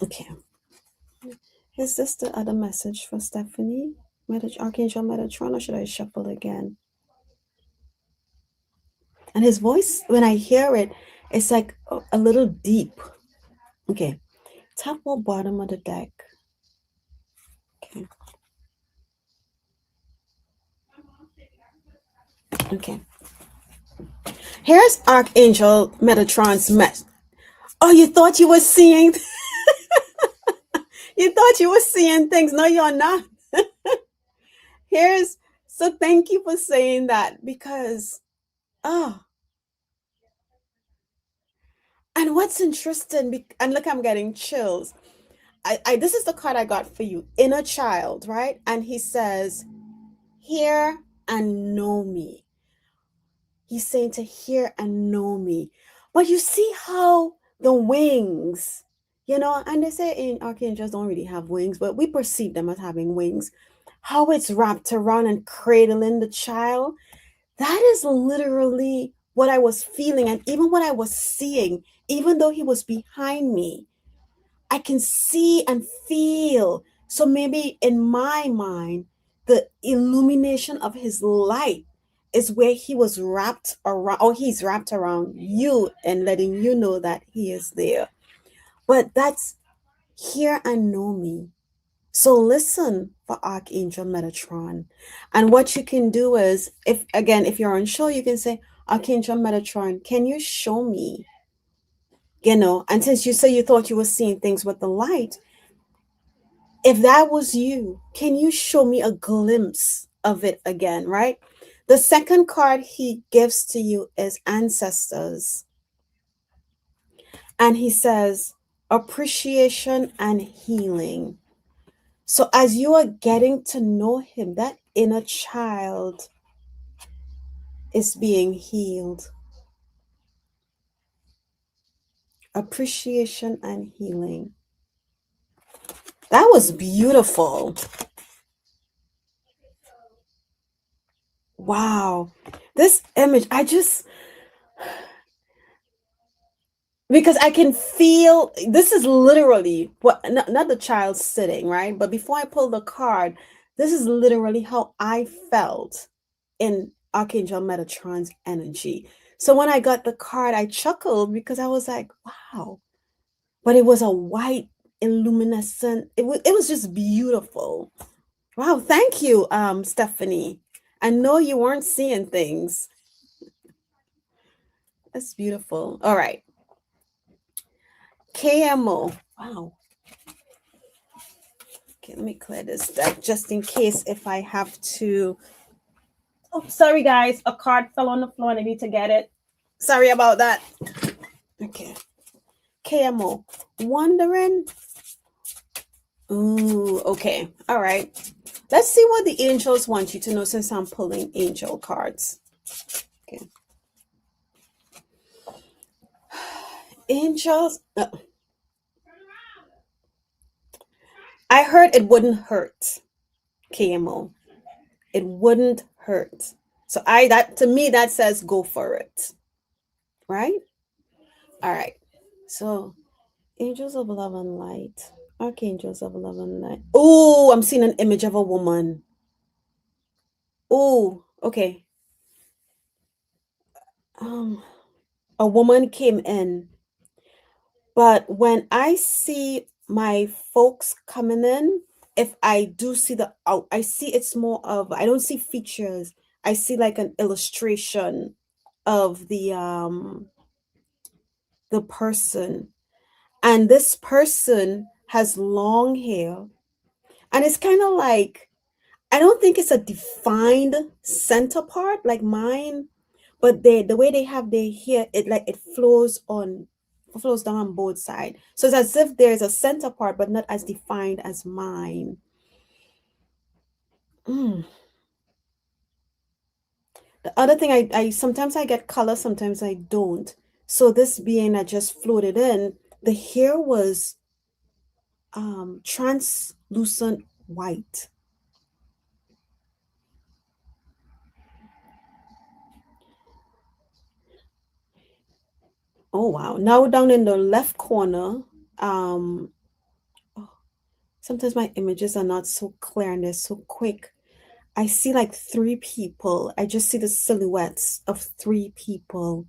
Okay. Is this the other message for Stephanie? Archangel Metatron, or should I shuffle again? And his voice, when I hear it, it's like a little deep. Okay. Top or bottom of the deck? Okay. Okay. Here's Archangel Metatron's mess. Oh, you thought you were seeing you thought you were seeing things. No, you're not. So thank you for saying that, because and what's interesting, and look, I'm getting chills. This is the card I got for you, inner child, right? And he says, hear and know me. He's saying to hear and know me. But you see how the wings, and they say archangels don't really have wings, but we perceive them as having wings. How it's wrapped around and cradling the child. That is literally what I was feeling, and even what I was seeing, even though he was behind me, I can see and feel. So maybe in my mind, the illumination of his light is where he was wrapped around, or he's wrapped around you and letting you know that he is there. But that's hear and know me. So listen for Archangel Metatron. And what you can do is, if you're unsure, you can say, Archangel Metatron, can you show me, you know, and since you say you thought you were seeing things with the light, if that was you, can you show me a glimpse of it again, right? The second card he gives to you is ancestors. And he says appreciation and healing. So as you are getting to know him, that inner child is being healed. Appreciation and healing. That was beautiful. Wow. This image, because I can feel this is literally what, not the child sitting, right? But before I pull the card, this is literally how I felt in Archangel Metatron's energy. So when I got the card, I chuckled because I was like, wow. But it was a white, illuminescent, it was just beautiful. Wow, thank you, Stephanie. I know you weren't seeing things. That's beautiful. All right. KMO. Wow. Okay, let me clear this deck just in case if I have to. Oh, sorry, guys. A card fell on the floor and I need to get it. Sorry about that. Okay. KMO. Wondering. Ooh, okay. All right. Let's see what the angels want you to know since I'm pulling angel cards. Okay. Angels. I heard it wouldn't hurt. KMO. It wouldn't hurt. So that to me that says go for it. Right? All right. So angels of love and light. Archangels of love and light. Oh, I'm seeing an image of a woman. Oh, okay. Um, a woman came in, but when I see my folks coming in, if I do see I see it's more of, I don't see features. I see like an illustration of the person. And this person has long hair. And it's kind of like, I don't think it's a defined center part like mine, but the way they have their hair, it flows down on both sides. So it's as if there's a center part, but not as defined as mine. Mm. The other thing, I sometimes I get color, sometimes I don't. So this being that just floated in, the hair was translucent white. Oh wow. Now down in the left corner, um oh, sometimes my images are not so clear and they're so quick. I see like three people. I just see the silhouettes of three people.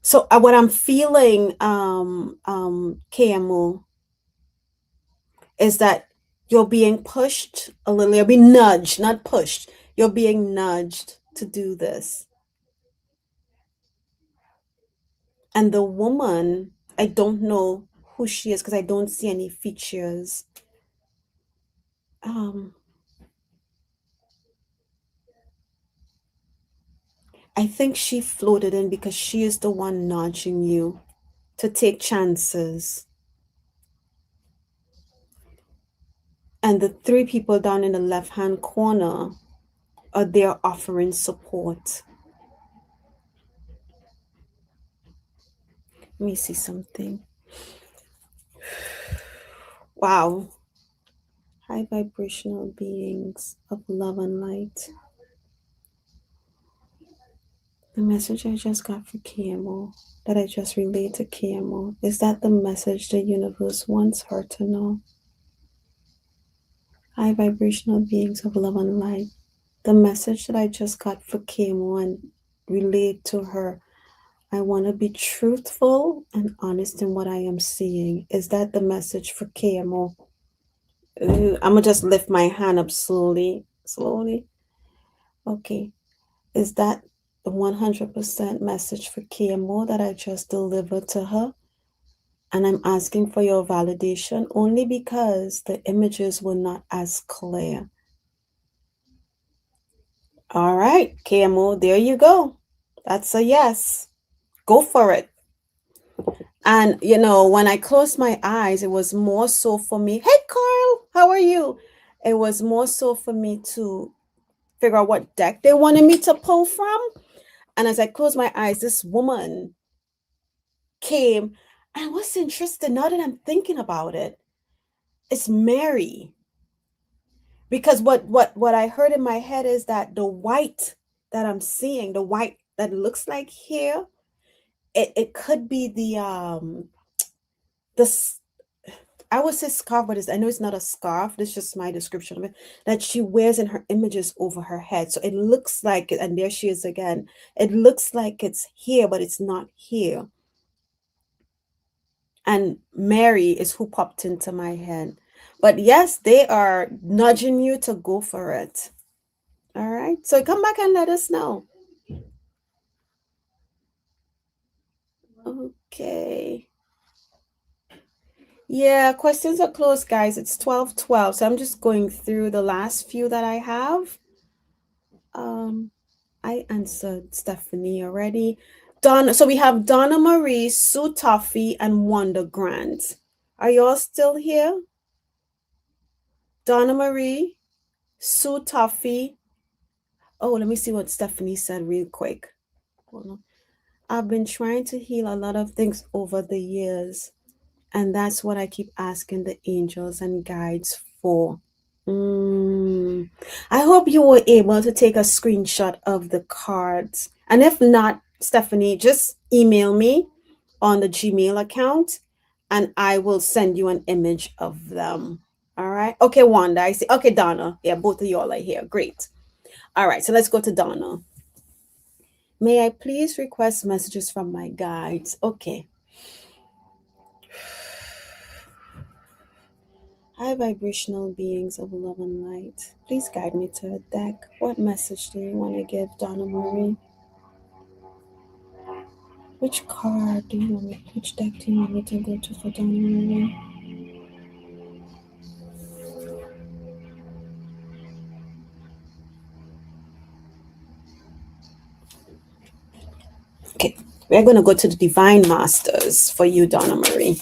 So what I'm feeling, KMO, is that you're being pushed a little. You're being nudged, not pushed. You're being nudged to do this. And the woman, I don't know who she is because I don't see any features. Um, I think she floated in because she is the one nudging you to take chances. And the three people down in the left hand corner are there offering support. Let me see something. Wow. High vibrational beings of love and light. The message I just got for KMO, that I just relayed to KMO, is that the message the universe wants her to know? High vibrational beings of love and light. The message that I just got for KMO and relayed to her, I want to be truthful and honest in what I am seeing. Is that the message for KMO? I'm gonna just lift my hand up slowly. Okay. Is that the 100% message for KMO that I just delivered to her. And I'm asking for your validation only because the images were not as clear. All right, KMO, there you go. That's a yes. Go for it. And, when I closed my eyes, it was more so for me. Hey, Carl, how are you? It was more so for me to figure out what deck they wanted me to pull from. And as I closed my eyes, this woman came. And what's interesting, now that I'm thinking about it, it's Mary. Because what I heard in my head is that the white that I'm seeing, the white that looks like here, it could be the I would say scarf, but I know it's not a scarf. That's just my description of it. That she wears in her images over her head. So it looks like it, and there she is again. It looks like it's here, but it's not here. And Mary is who popped into my head. But yes, they are nudging you to go for it. All right. So come back and let us know. Okay. Yeah, questions are closed, guys. It's 12:12. So I'm just going through the last few that I have. I answered Stephanie already. So we have Donna Marie, Sue Toffee, and Wanda Grant. Are y'all still here? Donna Marie, Sue Toffee. Oh, let me see what Stephanie said real quick. Hold on. I've been trying to heal a lot of things over the years, and that's what I keep asking the angels and guides for. I hope you were able to take a screenshot of the cards. And if not, Stephanie, just email me on the Gmail account and I will send you an image of them. All right. Okay, Wanda, I see. Okay, Donna. Yeah, both of y'all are here. Great. All right, so let's go to Donna. May I please request messages from my guides? Okay. High vibrational beings of love and light, please guide me to a deck. What message do you want to give Donna Marie? Which card do you want me? Which deck do you want me to go to for Donna Marie? Okay, we're going to go to the Divine Masters for you, Donna Marie.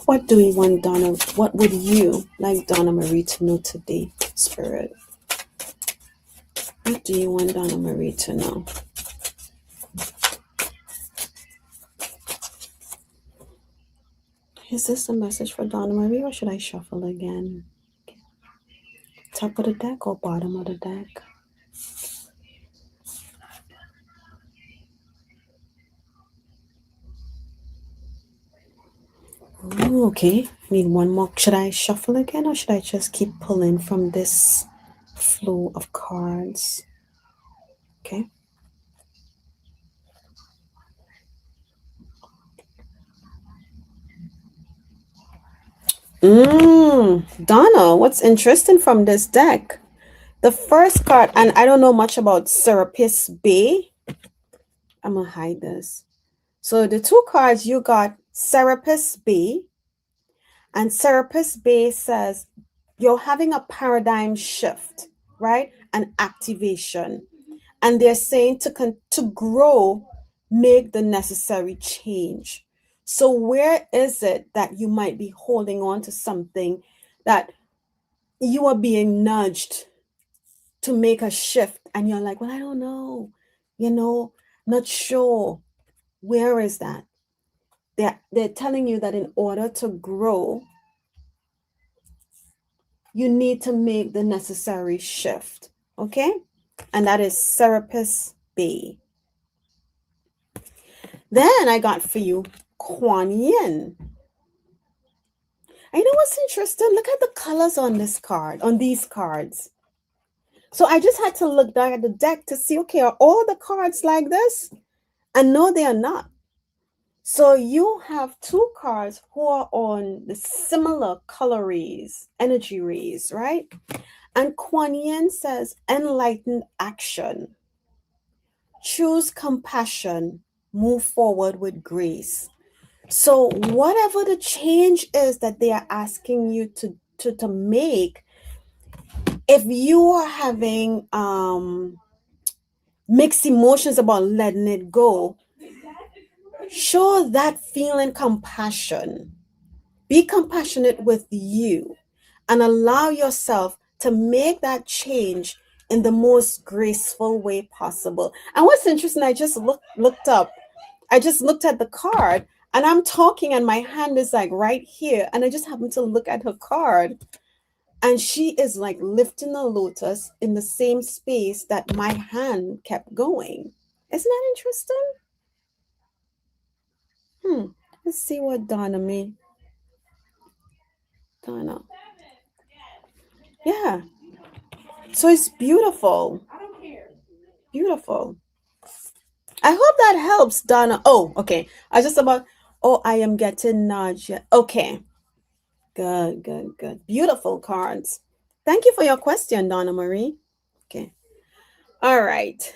What do we want, Donna? What would you like Donna Marie to know today, Spirit? What do you want Donna Marie to know? Is this a message for Donna Marie or should I shuffle again? Top of the deck or bottom of the deck? Oh, okay. Need one more. Should I shuffle again or should I just keep pulling from this flow of cards? Okay. Donna, what's interesting from this deck? The first card, and I don't know much about Serapis Bay. I'm gonna hide this. So the two cards you got, Serapis Bay, and Serapis Bay says you're having a paradigm shift, right? An activation. And they're saying to grow, make the necessary change. So where is it that you might be holding on to something that you are being nudged to make a shift and you're like, well, I don't know, not sure. Where is that? They're telling you that in order to grow, you need to make the necessary shift. Okay? And that is Serapis Bay. Then I got for you Kuan Yin. And you know what's interesting? Look at the colors on this card, on these cards. So I just had to look down at the deck to see, okay, are all the cards like this? And no, they are not. So you have two cards who are on the similar color rays, energy rays, right? And Kuan Yin says enlightened action. Choose compassion, move forward with grace. So whatever the change is that they are asking you to make, if you are having mixed emotions about letting it go, show that feeling compassion. Be compassionate with you and allow yourself to make that change in the most graceful way possible. And what's interesting, I just looked up. I just looked at the card and I'm talking and my hand is like right here. And I just happened to look at her card and she is like lifting a lotus in the same space that my hand kept going. Isn't that interesting? Let's see what Donna made. Donna. Yeah. So it's beautiful. Beautiful. I hope that helps, Donna. Oh, okay. I just about, oh, I am getting nudged. Okay. Good, good, good. Beautiful cards. Thank you for your question, Donna Marie. Okay. All right.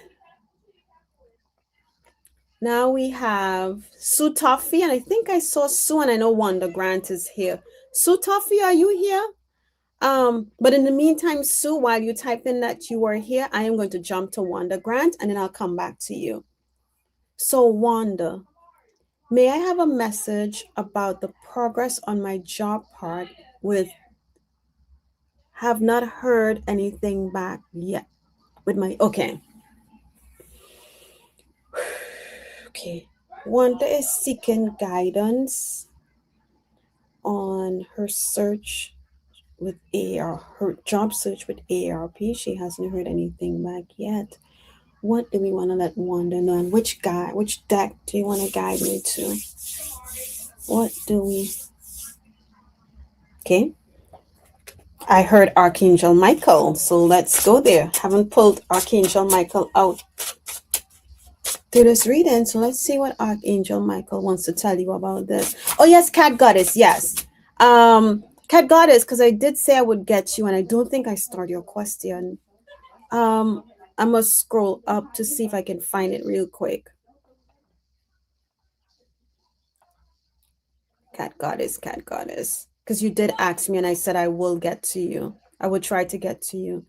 Now we have Sue Toffee, and I think I saw Sue, and I know Wanda Grant is here. Sue Toffee, are you here? But in the meantime, Sue, while you type in that you are here, I am going to jump to Wanda Grant, and then I'll come back to you. So, Wanda, may I have a message about the progress on my job part with have not heard anything back yet with my okay. Okay. Wanda is seeking guidance on her search with her job search with AARP. She hasn't heard anything back yet. What do we want to let Wanda know? And which deck do you want to guide me to? What do we Okay. I heard Archangel Michael, so let's go there. Haven't pulled Archangel Michael out to this reading, so let's see what Archangel Michael wants to tell you about this. Oh yes, Cat Goddess, yes. Cat Goddess, because I did say I would get you, and I don't think I started your question. I must scroll up to see if I can find it real quick. Cat Goddess, because you did ask me, and I said I will get to you. I will try to get to you.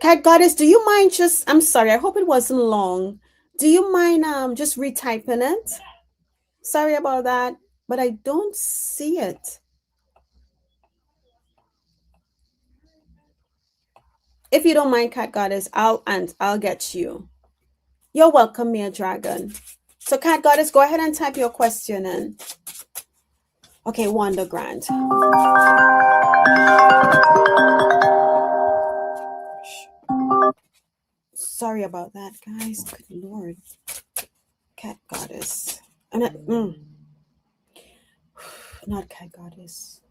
Cat Goddess, do you mind just, I'm sorry, I hope it wasn't long. Do you mind just retyping it? Sorry about that, but I don't see it. If you don't mind, Cat Goddess, I'll get you. You're welcome, Mere Dragon. So Cat Goddess, go ahead and type your question in. Okay, Wanda Grant. Sorry about that, guys. Good Lord. Cat Goddess. And not Cat Goddess.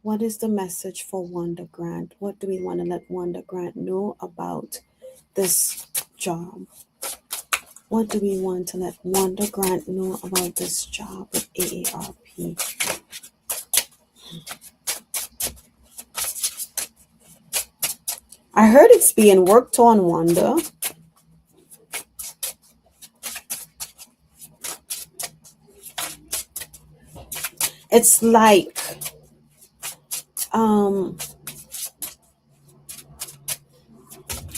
What is the message for Wanda Grant? What do we want to let Wanda Grant know about this job? What do we want to let Wanda Grant know about this job with AARP? I heard it's being worked on, Wanda. It's like,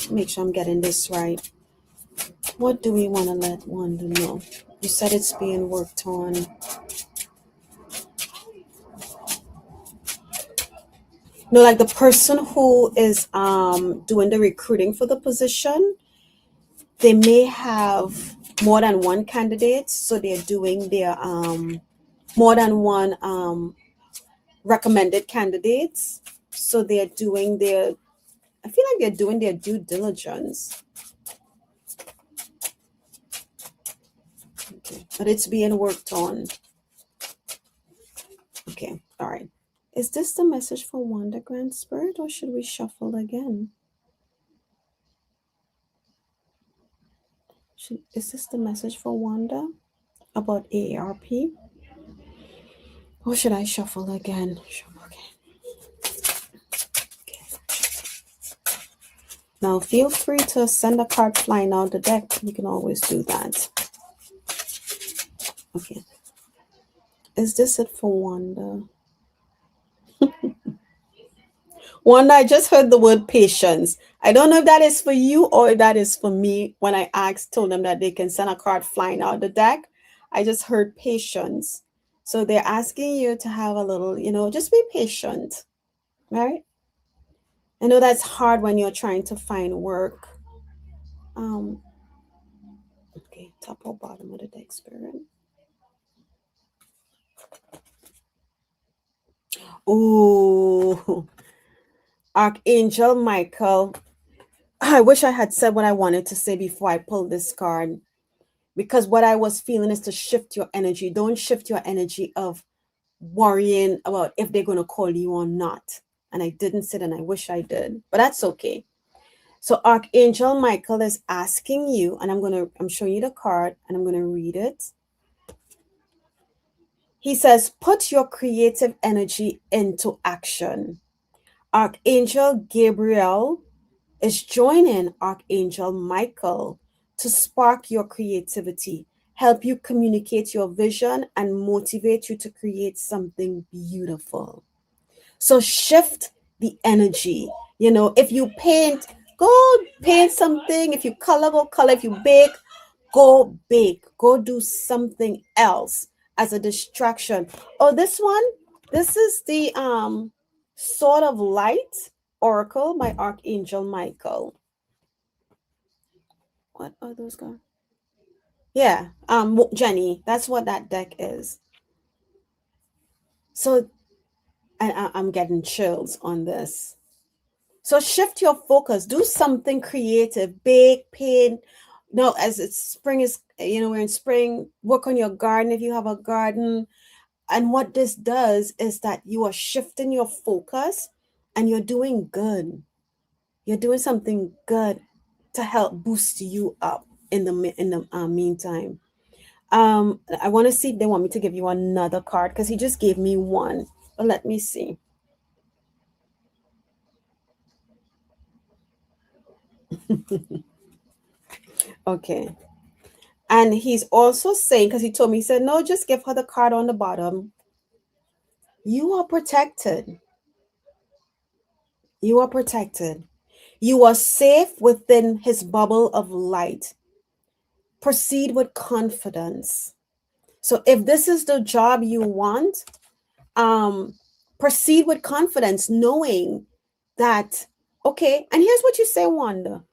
make sure I'm getting this right. What do we want to let Wanda know? You said it's being worked on. No, like the person who is doing the recruiting for the position, they may have more than one candidate, so they're doing their more than one recommended candidates. So they're doing their, I feel like they're doing their due diligence. Okay, but it's being worked on. Okay, all right. Is this the message for Wanda Grand Spirit, or should we shuffle again? Is this the message for Wanda about AARP? Or should I shuffle again? Okay. Now, feel free to send a card flying out the deck. You can always do that. Okay. Is this it for Wanda? Wanda, I just heard the word patience. I don't know if that is for you or if that is for me. When I told them that they can send a card flying out the deck, I just heard patience. So they're asking you to have a little, just be patient, right? I know that's hard when you're trying to find work. Okay, top or bottom of the deck, Spirit. Ooh, Archangel Michael. I wish I had said what I wanted to say before I pulled this card, because what I was feeling is to shift your energy. Don't shift your energy of worrying about if they're going to call you or not. And I didn't sit, and I wish I did, but that's okay. So Archangel Michael is asking you, and I'm showing you the card and I'm going to read it. He says, put your creative energy into action. Archangel Gabriel is joining Archangel Michael to spark your creativity, help you communicate your vision, and motivate you to create something beautiful. So shift the energy. If you paint, go paint something. If you color, go color. If you bake, go bake. Go do something else as a distraction. Oh, this one, this is the Sword of Light Oracle by Archangel Michael. What are those guys? Yeah, Jenny, that's what that deck is. So, and I'm getting chills on this. So shift your focus. Do something creative. Bake, paint. No, as it's spring is, we're in spring. Work on your garden if you have a garden. And what this does is that you are shifting your focus, and you're doing good. You're doing something good to help boost you up in the meantime. I want to see if they want me to give you another card, because he just gave me one. But let me see. Okay. And he's also saying, because he told me, he said, no, just give her the card on the bottom. You are protected. You are protected. You are safe within his bubble of light. Proceed with confidence. So if this is the job you want, proceed with confidence, knowing that, okay, and here's what you say, Wanda.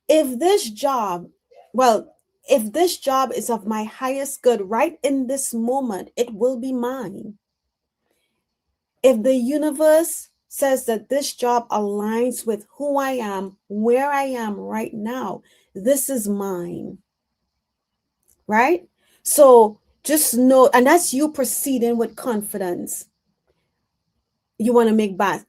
If this job is of my highest good right in this moment, it will be mine. If the universe says that this job aligns with who I am, where I am right now, this is mine. Right? So just know, and that's you proceeding with confidence. You want to make basket?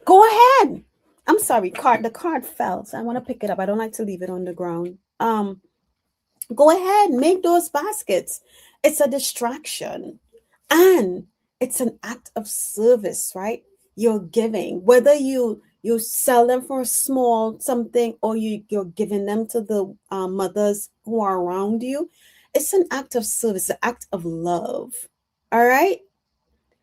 Go ahead. I'm sorry, the card fell, so I want to pick it up. I don't like to leave it on the ground. Go ahead, make those baskets. It's a distraction, and it's an act of service, right? You're giving, whether you sell them for a small something, or you're giving them to the mothers who are around you. It's an act of service, an act of love. All right.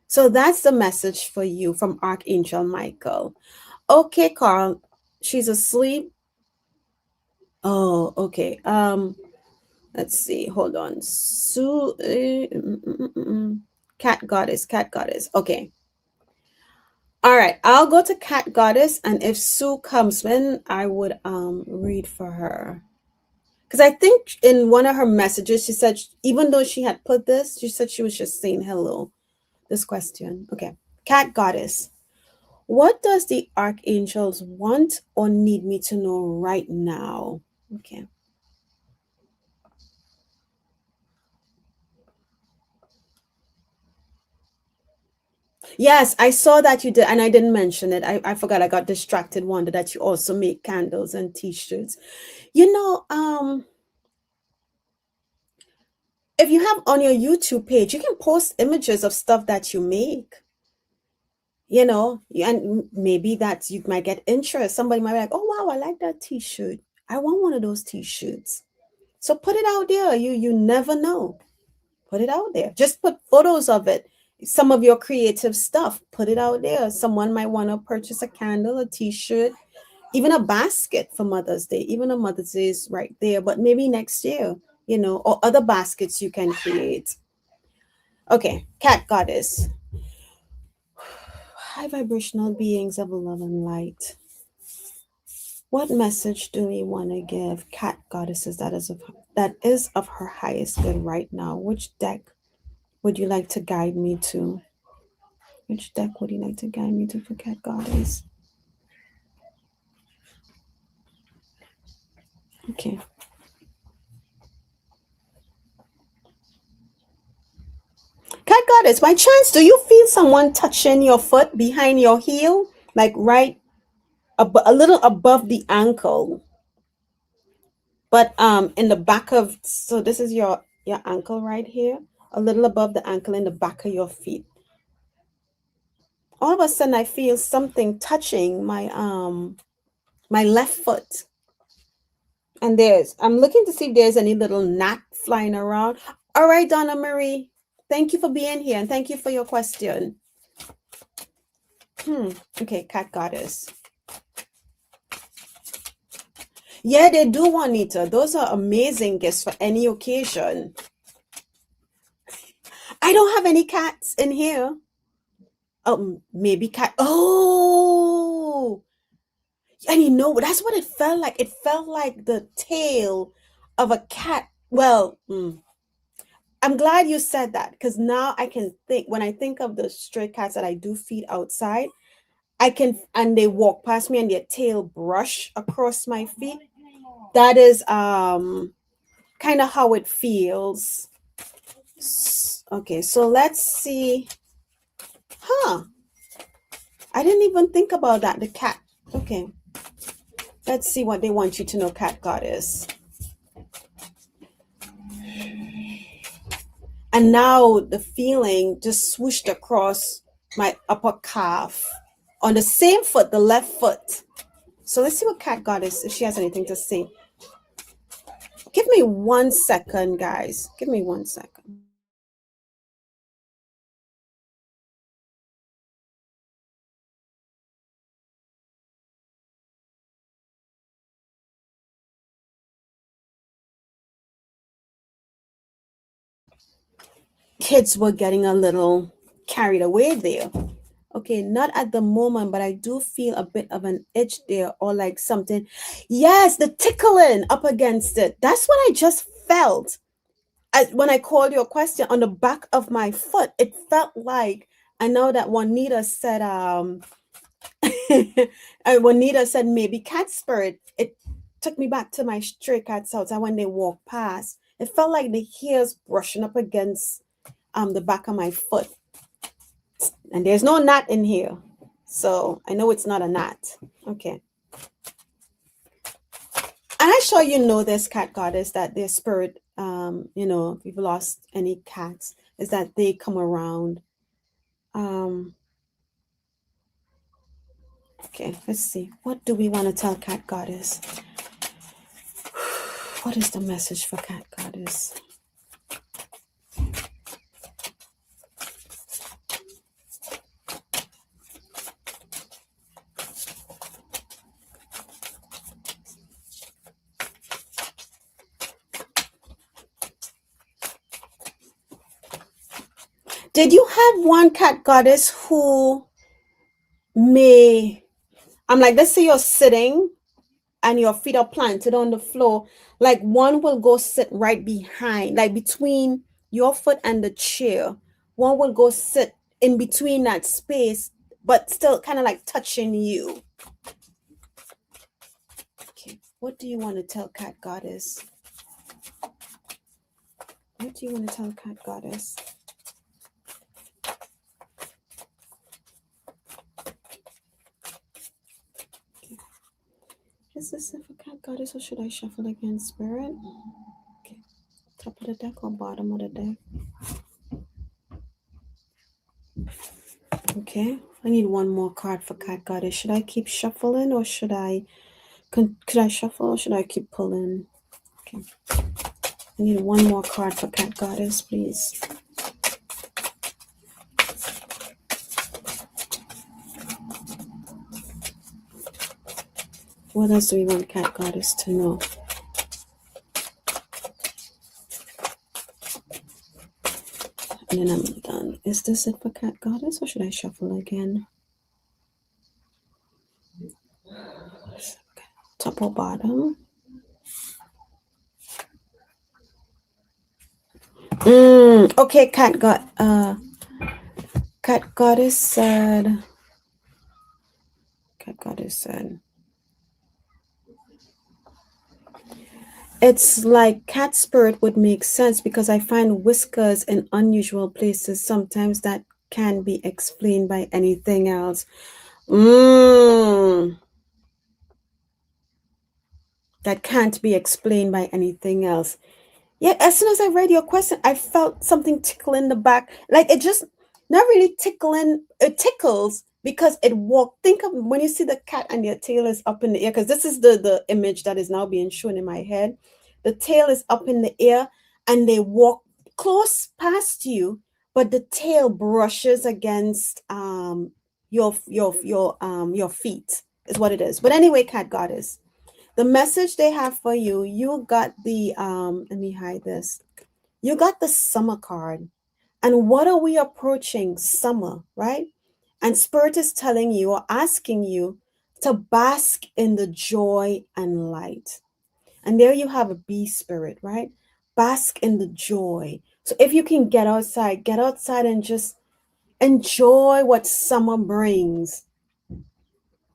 So that's the message for you from Archangel Michael. Okay, Carl, she's asleep. Oh, okay. Let's see. Hold on. Sue, Cat Goddess. Okay. All right. I'll go to Cat Goddess, and if Sue comes in, I would read for her. Because I think in one of her messages, she said, even though she had put this, she said she was just saying hello. This question. Okay. Cat Goddess. What does the archangels want or need me to know right now? Okay. Yes, I saw that you did, and I didn't mention it. I forgot. I got distracted. Wonder that you also make candles and t-shirts. You know, if you have on your YouTube page, you can post images of stuff that you make. You know, and maybe that you might get interest. Somebody might be like, "Oh wow, I like that t-shirt. I want one of those t-shirts." So put it out there. You never know. Put it out there. Just put photos of it. Some of your creative stuff. Put it out there. Someone might want to purchase a candle, a t-shirt, even a basket for Mother's Day. Even a Mother's Day is right there, but maybe next year, you know, or other baskets you can create. Okay, cat goddess. High vibrational beings of love and light. What message do we want to give cat goddesses that is of her highest good right now? Which deck would you like to guide me to? Which deck would you like to guide me to for cat goddess? Okay. Cat goddess, by chance, do you feel someone touching your foot behind your heel? Like right a little above the ankle, but in the back of, so this is your ankle right here, a little above the ankle in the back of your feet. All of a sudden I feel something touching my left foot. And I'm looking to see if there's any little gnat flying around. All right, Donna Marie, thank you for being here and thank you for your question. Okay, cat goddess. Yeah, they do, Juanita. Those are amazing gifts for any occasion. I don't have any cats in here. Maybe cat. Oh, and you know, that's what it felt like. It felt like the tail of a cat. Well, I'm glad you said that because now I can think, when I think of the stray cats that I do feed outside, I can, and they walk past me and their tail brush across my feet. That is kind of how it feels. Okay, so let's see. Huh. I didn't even think about that. The cat. Okay. Let's see what they want you to know, cat goddess. And now the feeling just swooshed across my upper calf on the same foot, the left foot. So let's see what cat goddess, if she has anything to say. Give me 1 second, guys. Give me 1 second. Kids were getting a little carried away there. Okay, not at the moment, but I do feel a bit of an itch there or like something. Yes, the tickling up against it. That's what I just felt. When I called your question on the back of my foot, it felt like, I know that Juanita said, Juanita said maybe cat spirit. It took me back to my stray cats house. And when they walked past, it felt like the hairs brushing up against the back of my foot. And there's no gnat in here. So I know it's not a gnat. Okay. And I'm sure you know this, cat goddess, that their spirit, you know, if you've lost any cats, is that they come around. Okay, let's see. What do we want to tell cat goddess? What is the message for cat goddess? Did you have one cat goddess who may, I'm like, let's say you're sitting and your feet are planted on the floor, like one will go sit right behind, like between your foot and the chair. One will go sit in between that space, but still kind of like touching you. Okay, what do you want to tell cat goddess? What do you want to tell cat goddess? this it for cat goddess or should I shuffle again, spirit? Okay. Top of the deck or bottom of the deck? Okay. I need one more card for cat goddess. Should I keep shuffling or should I could I shuffle or should I keep pulling? Okay. I need one more card for cat goddess, please. What else do we want cat goddess to know? And then I'm done. Is this it for cat goddess or should I shuffle again? Top or bottom? Okay, cat goddess said. Cat goddess said. It's like cat spirit would make sense because I find whiskers in unusual places. Sometimes that can be explained by anything else. That can't be explained by anything else. Yeah, as soon as I read your question, I felt something tickle in the back. Like it just not really tickling, it tickles because it walk. Think of when you see the cat and their tail is up in the air, because this is the image that is now being shown in my head. The tail is up in the air and they walk close past you, but the tail brushes against your feet is what it is. But anyway, cat goddess, the message they have for you, you got the let me hide this. You got the summer card. And what are we approaching? Summer, right? And spirit is telling you or asking you to bask in the joy and light. And there you have a bee spirit, right? Bask in the joy. So if you can get outside and just enjoy what summer brings,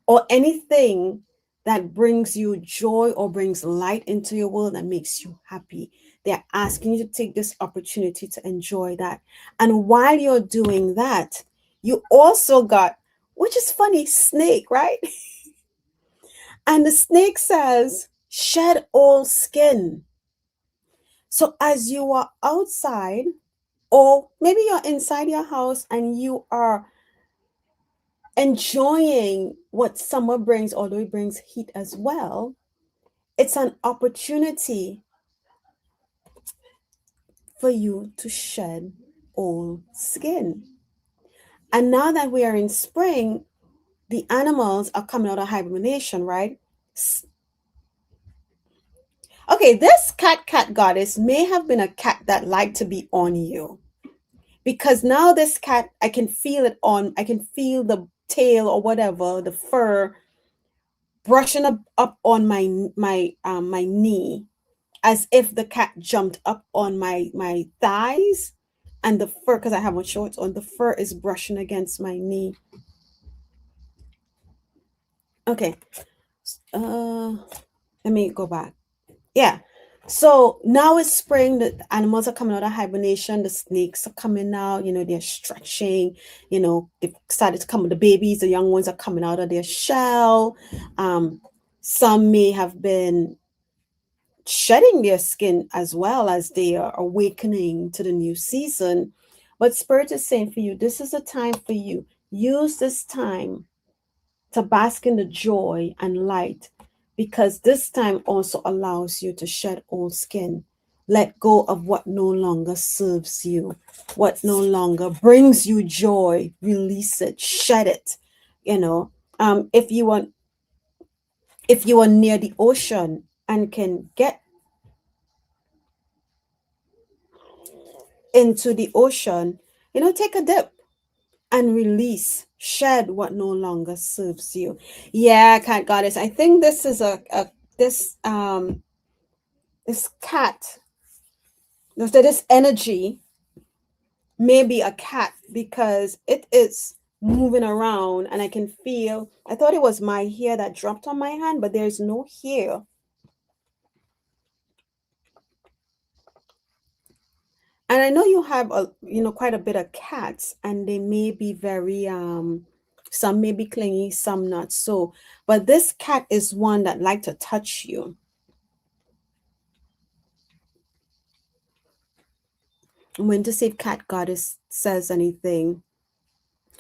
or anything that brings you joy or brings light into your world that makes you happy. They're asking you to take this opportunity to enjoy that. And while you're doing that, you also got, which is funny, snake, right? And the snake says, shed all skin. So as you are outside, or maybe you're inside your house and you are enjoying what summer brings, although it brings heat as well, it's an opportunity for you to shed old skin. And now that we are in spring, the animals are coming out of hibernation, right? Okay, this cat goddess may have been a cat that liked to be on you. Because now this cat, I can feel it on, I can feel the tail or whatever, the fur brushing up on my knee, as if the cat jumped up on my thighs, and the fur, because I have my shorts on, the fur is brushing against my knee. Okay, let me go back. Yeah, so now it's spring, the animals are coming out of hibernation, the snakes are coming out, they're stretching, they've started to come, the babies, the young ones are coming out of their shell. Some may have been shedding their skin as well as they are awakening to the new season. But Spirit is saying for you, this is a time for you. Use this time to bask in the joy and light, because this time also allows you to shed old skin. Let go of what no longer serves you, what no longer brings you joy. Release it, shed it. If you are near the ocean and can get into the ocean, take a dip and release, shed what no longer serves you. Yeah, cat goddess. I think this is this cat, this energy may be a cat because it is moving around and I can feel, I thought it was my hair that dropped on my hand, but there's no hair. And I know you have quite a bit of cats, and they may be very Some may be clingy, some not so. But this cat is one that like to touch you. I'm going to see if Cat Goddess says anything.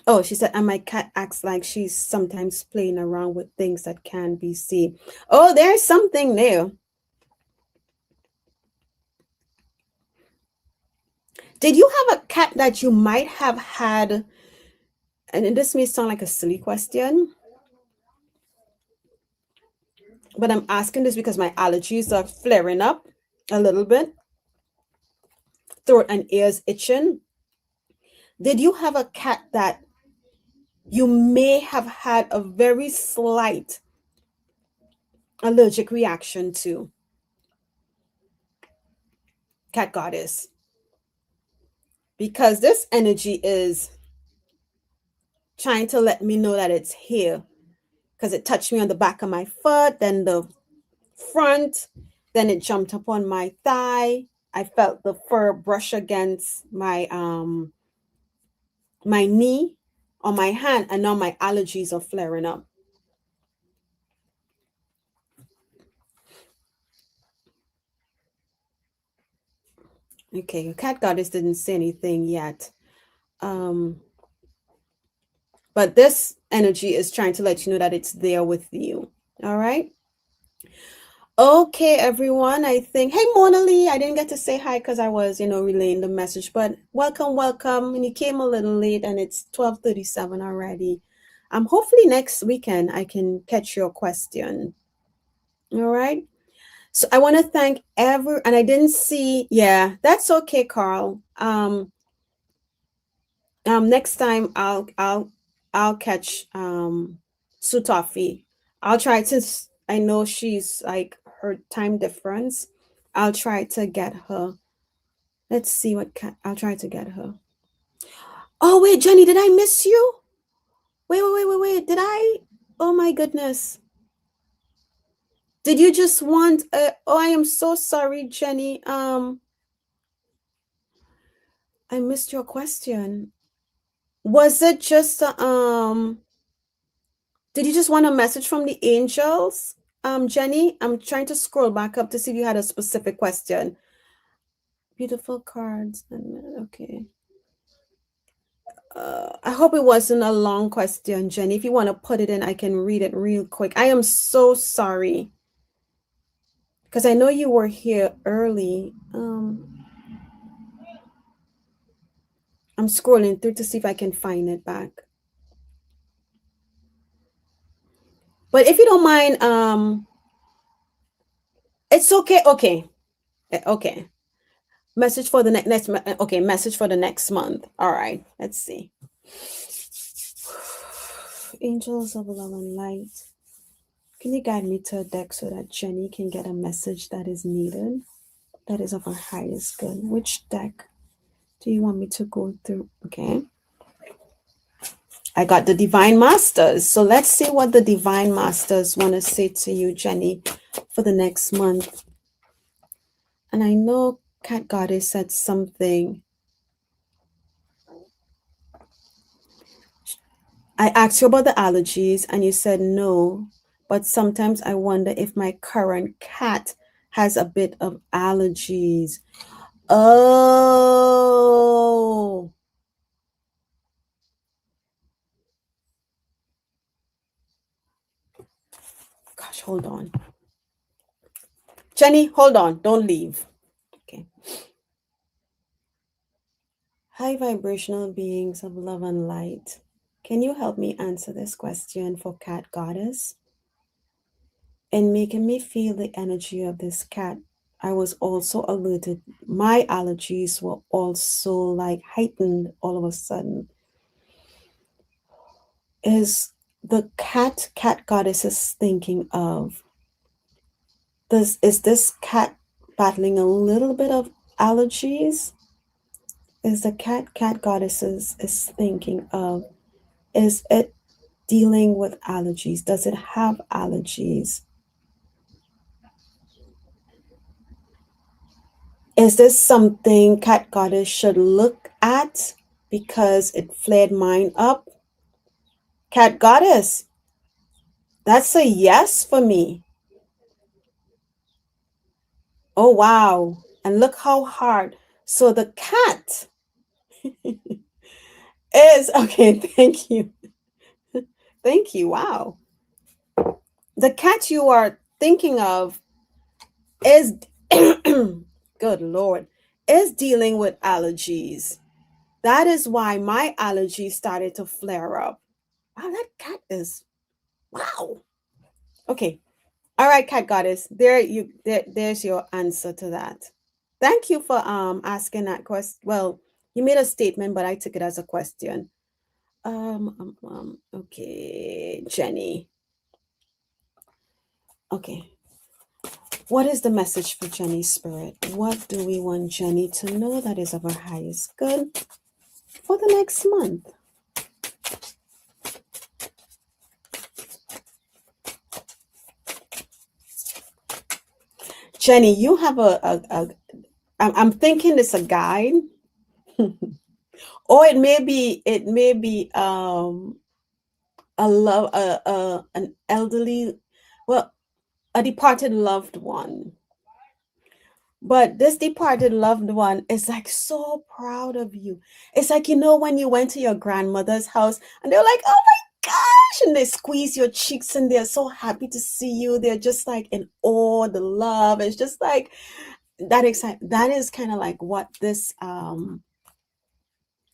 Oh, she said, and my cat acts like she's sometimes playing around with things that can be seen. Oh, there's something there. Did you have a cat that you might have had? And this may sound like a silly question, but I'm asking this because my allergies are flaring up a little bit. Throat and ears itching. Did you have a cat that you may have had a very slight allergic reaction to? Cat Goddess. Because this energy is trying to let me know that it's here. Because it touched me on the back of my foot, then the front, then it jumped up on my thigh. I felt the fur brush against my knee or my hand, and now my allergies are flaring up. Okay, your cat goddess didn't say anything yet. But this energy is trying to let you know that it's there with you. All right. Okay, everyone. I think, hey, Mona Lee, I didn't get to say hi because I was, relaying the message, but welcome, welcome. And you came a little late and it's 12:37 already. Hopefully next weekend I can catch your question. All right. So I want to thank and I didn't see, yeah, that's okay, Carl. Next time I'll catch Sutafi. I'll try, since I know she's like her time difference. I'll try to get her. Let's see what I'll try to get her. Oh wait, Jenny, did I miss you? Wait. Did I? Oh my goodness. Did you just want oh, I am so sorry, Jenny. I missed your question. Was it just did you just want a message from the angels? Jenny, I'm trying to scroll back up to see if you had a specific question. Beautiful cards. Okay. I hope it wasn't a long question, Jenny. If you want to put it in, I can read it real quick. I am so sorry, because I know you were here early. I'm scrolling through to see if I can find it back. But if you don't mind, it's okay. Okay. Message for the next. Okay, message for the next month. All right. Let's see. Angels of love and light. Can you guide me to a deck so that Jenny can get a message that is needed? That is of our highest good. Which deck do you want me to go through? Okay. I got the Divine Masters. So let's see what the Divine Masters want to say to you, Jenny, for the next month. And I know Cat Goddess said something. I asked you about the allergies and you said no, but sometimes I wonder if my current cat has a bit of allergies. Oh. Gosh, hold on. Jenny, hold on. Don't leave. Okay. High vibrational beings of love and light. Can you help me answer this question for Cat Goddess? In making me feel the energy of this cat, I was also alerted. My allergies were also like heightened all of a sudden. Is the cat goddess is thinking of this? Is this cat battling a little bit of allergies? Is the cat goddess is thinking of, is it dealing with allergies? Does it have allergies? Is this something Cat Goddess should look at because it flared mine up? Cat Goddess, that's a yes for me. Oh, wow. And look how hard. So the cat is, okay, thank you. Thank you. Wow. The cat you are thinking of is, good Lord, is dealing with allergies. That is why my allergies started to flare up. Wow, that cat is, wow. Okay. All right, cat goddess. There's your answer to that. Thank you for asking that question. Well, you made a statement, but I took it as a question. Okay, Jenny. Okay. What is the message for Jenny's spirit? What do we want Jenny to know that is of her highest good for the next month? Jenny, you have I'm thinking it's a guide. Or it may be a love an elderly, well, a departed loved one. But this departed loved one is like so proud of you. It's like, when you went to your grandmother's house and they're like, oh my gosh, and they squeeze your cheeks and they're so happy to see you. They're just like in awe, the love. It's just like that that is kind of like what this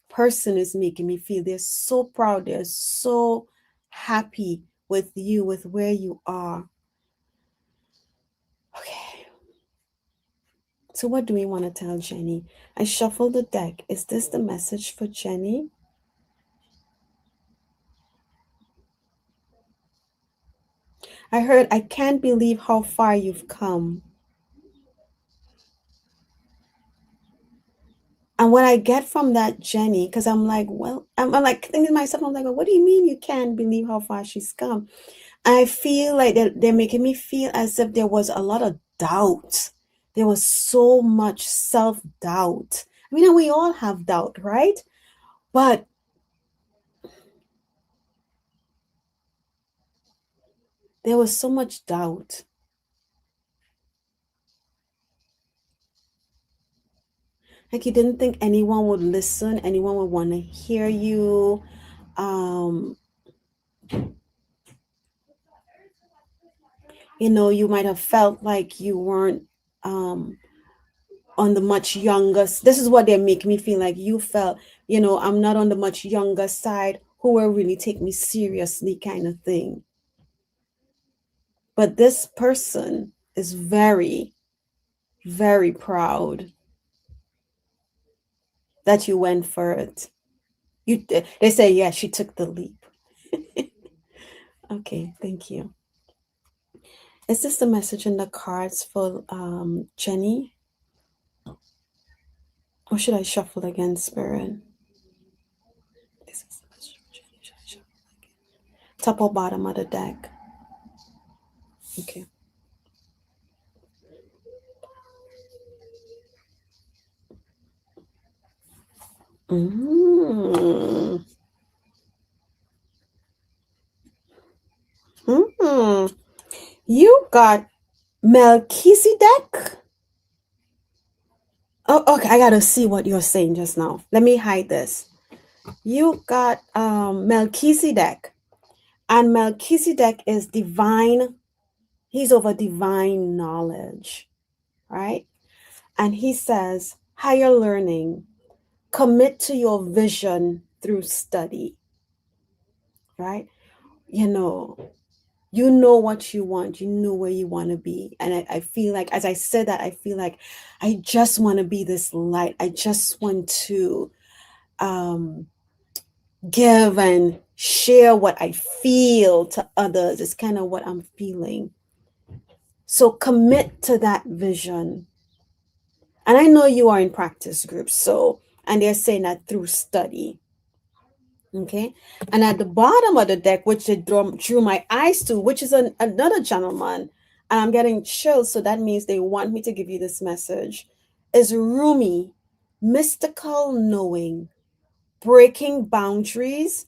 person is making me feel. They're so proud. They're so happy with you, with where you are. Okay. So what do we want to tell Jenny? I shuffled the deck. Is this the message for Jenny? I heard, I can't believe how far you've come. And what I get from that, Jenny, because I'm like, well, I'm like thinking to myself, I'm like, well, what do you mean you can't believe how far she's come? I feel like they're making me feel as if there was a lot of doubt. There was so much self-doubt. I mean, we all have doubt, right? But there was so much doubt. Like you didn't think anyone would listen, anyone would want to hear you. Um, you might have felt like you weren't um on the much younger. This is what they make me feel like you felt, I'm not on the much younger side who will really take me seriously kind of thing. But this person is very, very proud that you went for it. They say, yeah, she took the leap. Okay, thank you. Is this the message in the cards for Jenny? Or should I shuffle again, Spirit? This is the message for Jenny. Should I shuffle again? Top or bottom of the deck? Okay. Mm. Mm. You got Melchizedek? Oh, okay. I gotta see what you're saying just now. Let me hide this. You got Melchizedek, and Melchizedek is divine. He's over divine knowledge, right? And he says, higher learning, commit to your vision through study, right? You know, you know what you want, you know where you want to be. And I feel like, as I said that, I feel like I just want to be this light. I just want to um, give and share what I feel to others. It's kind of what I'm feeling. So commit to that vision. And I know you are in practice groups. So, and they're saying that through study. Okay. And at the bottom of the deck, which they drew my eyes to, which is another gentleman, and I'm getting chills. So that means they want me to give you this message, is Rumi, mystical knowing, breaking boundaries,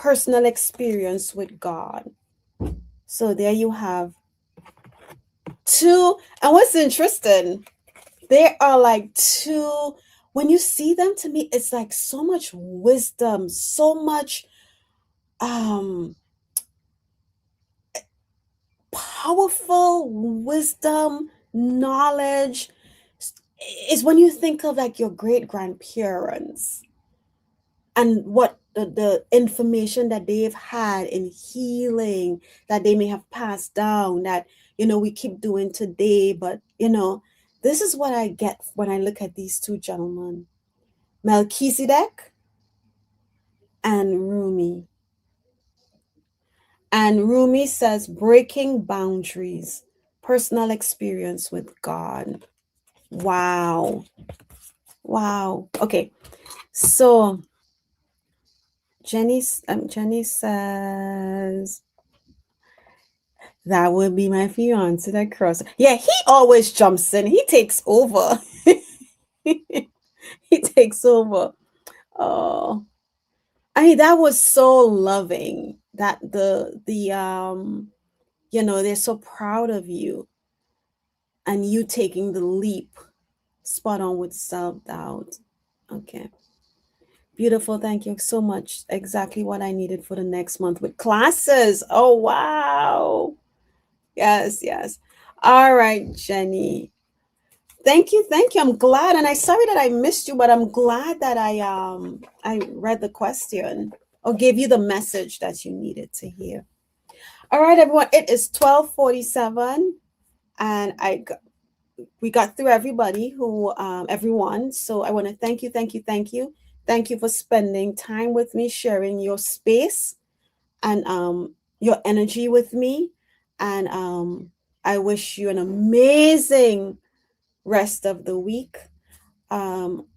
personal experience with God. So there you have two. And what's interesting, they are like two, when you see them, to me, it's like so much wisdom, so much um powerful wisdom, knowledge. Is when you think of like your great grandparents and what the information that they've had in healing that they may have passed down that, we keep doing today. But, this is what I get when I look at these two gentlemen, Melchizedek and Rumi. And Rumi says, breaking boundaries, personal experience with God. Wow. Wow. Okay. So Jenny says, that would be my fiance that cross. Yeah, he always jumps in. He takes over. He takes over. Oh, I mean, that was so loving that they're so proud of you and you taking the leap spot on with self-doubt. Okay. Beautiful. Thank you so much. Exactly what I needed for the next month with classes. Oh, wow. Yes, yes. All right, Jenny. Thank you. Thank you. I'm glad. And I'm sorry that I missed you, but I'm glad that I read the question or gave you the message that you needed to hear. All right, everyone. It is 12:47 and we got through everyone. So I want to thank you, thank you, thank you. Thank you for spending time with me, sharing your space and your energy with me. And I wish you an amazing rest of the week. Um,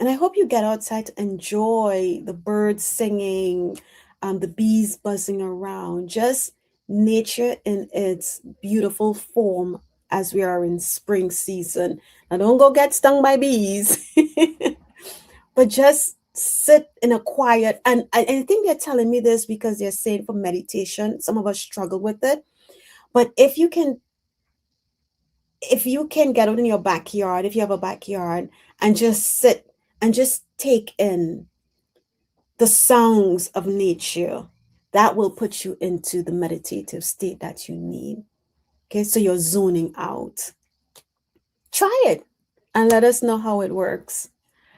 and I hope you get outside to enjoy the birds singing, the bees buzzing around, just nature in its beautiful form as we are in spring season. Now, don't go get stung by bees, but just sit in a quiet. And I think they're telling me this because they're saying for meditation, some of us struggle with it. But if you can get out in your backyard, if you have a backyard, and just sit and just take in the sounds of nature, that will put you into the meditative state that you need. Okay, so you're zoning out. Try it and let us know how it works.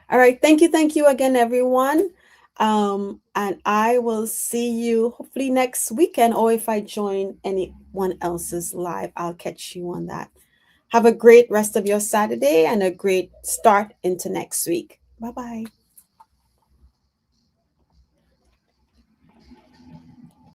All right, thank you again, everyone. And I will see you hopefully next weekend, or if I join anyone else's live, I'll catch you on that. Have a great rest of your Saturday and a great start into next week. Bye-bye.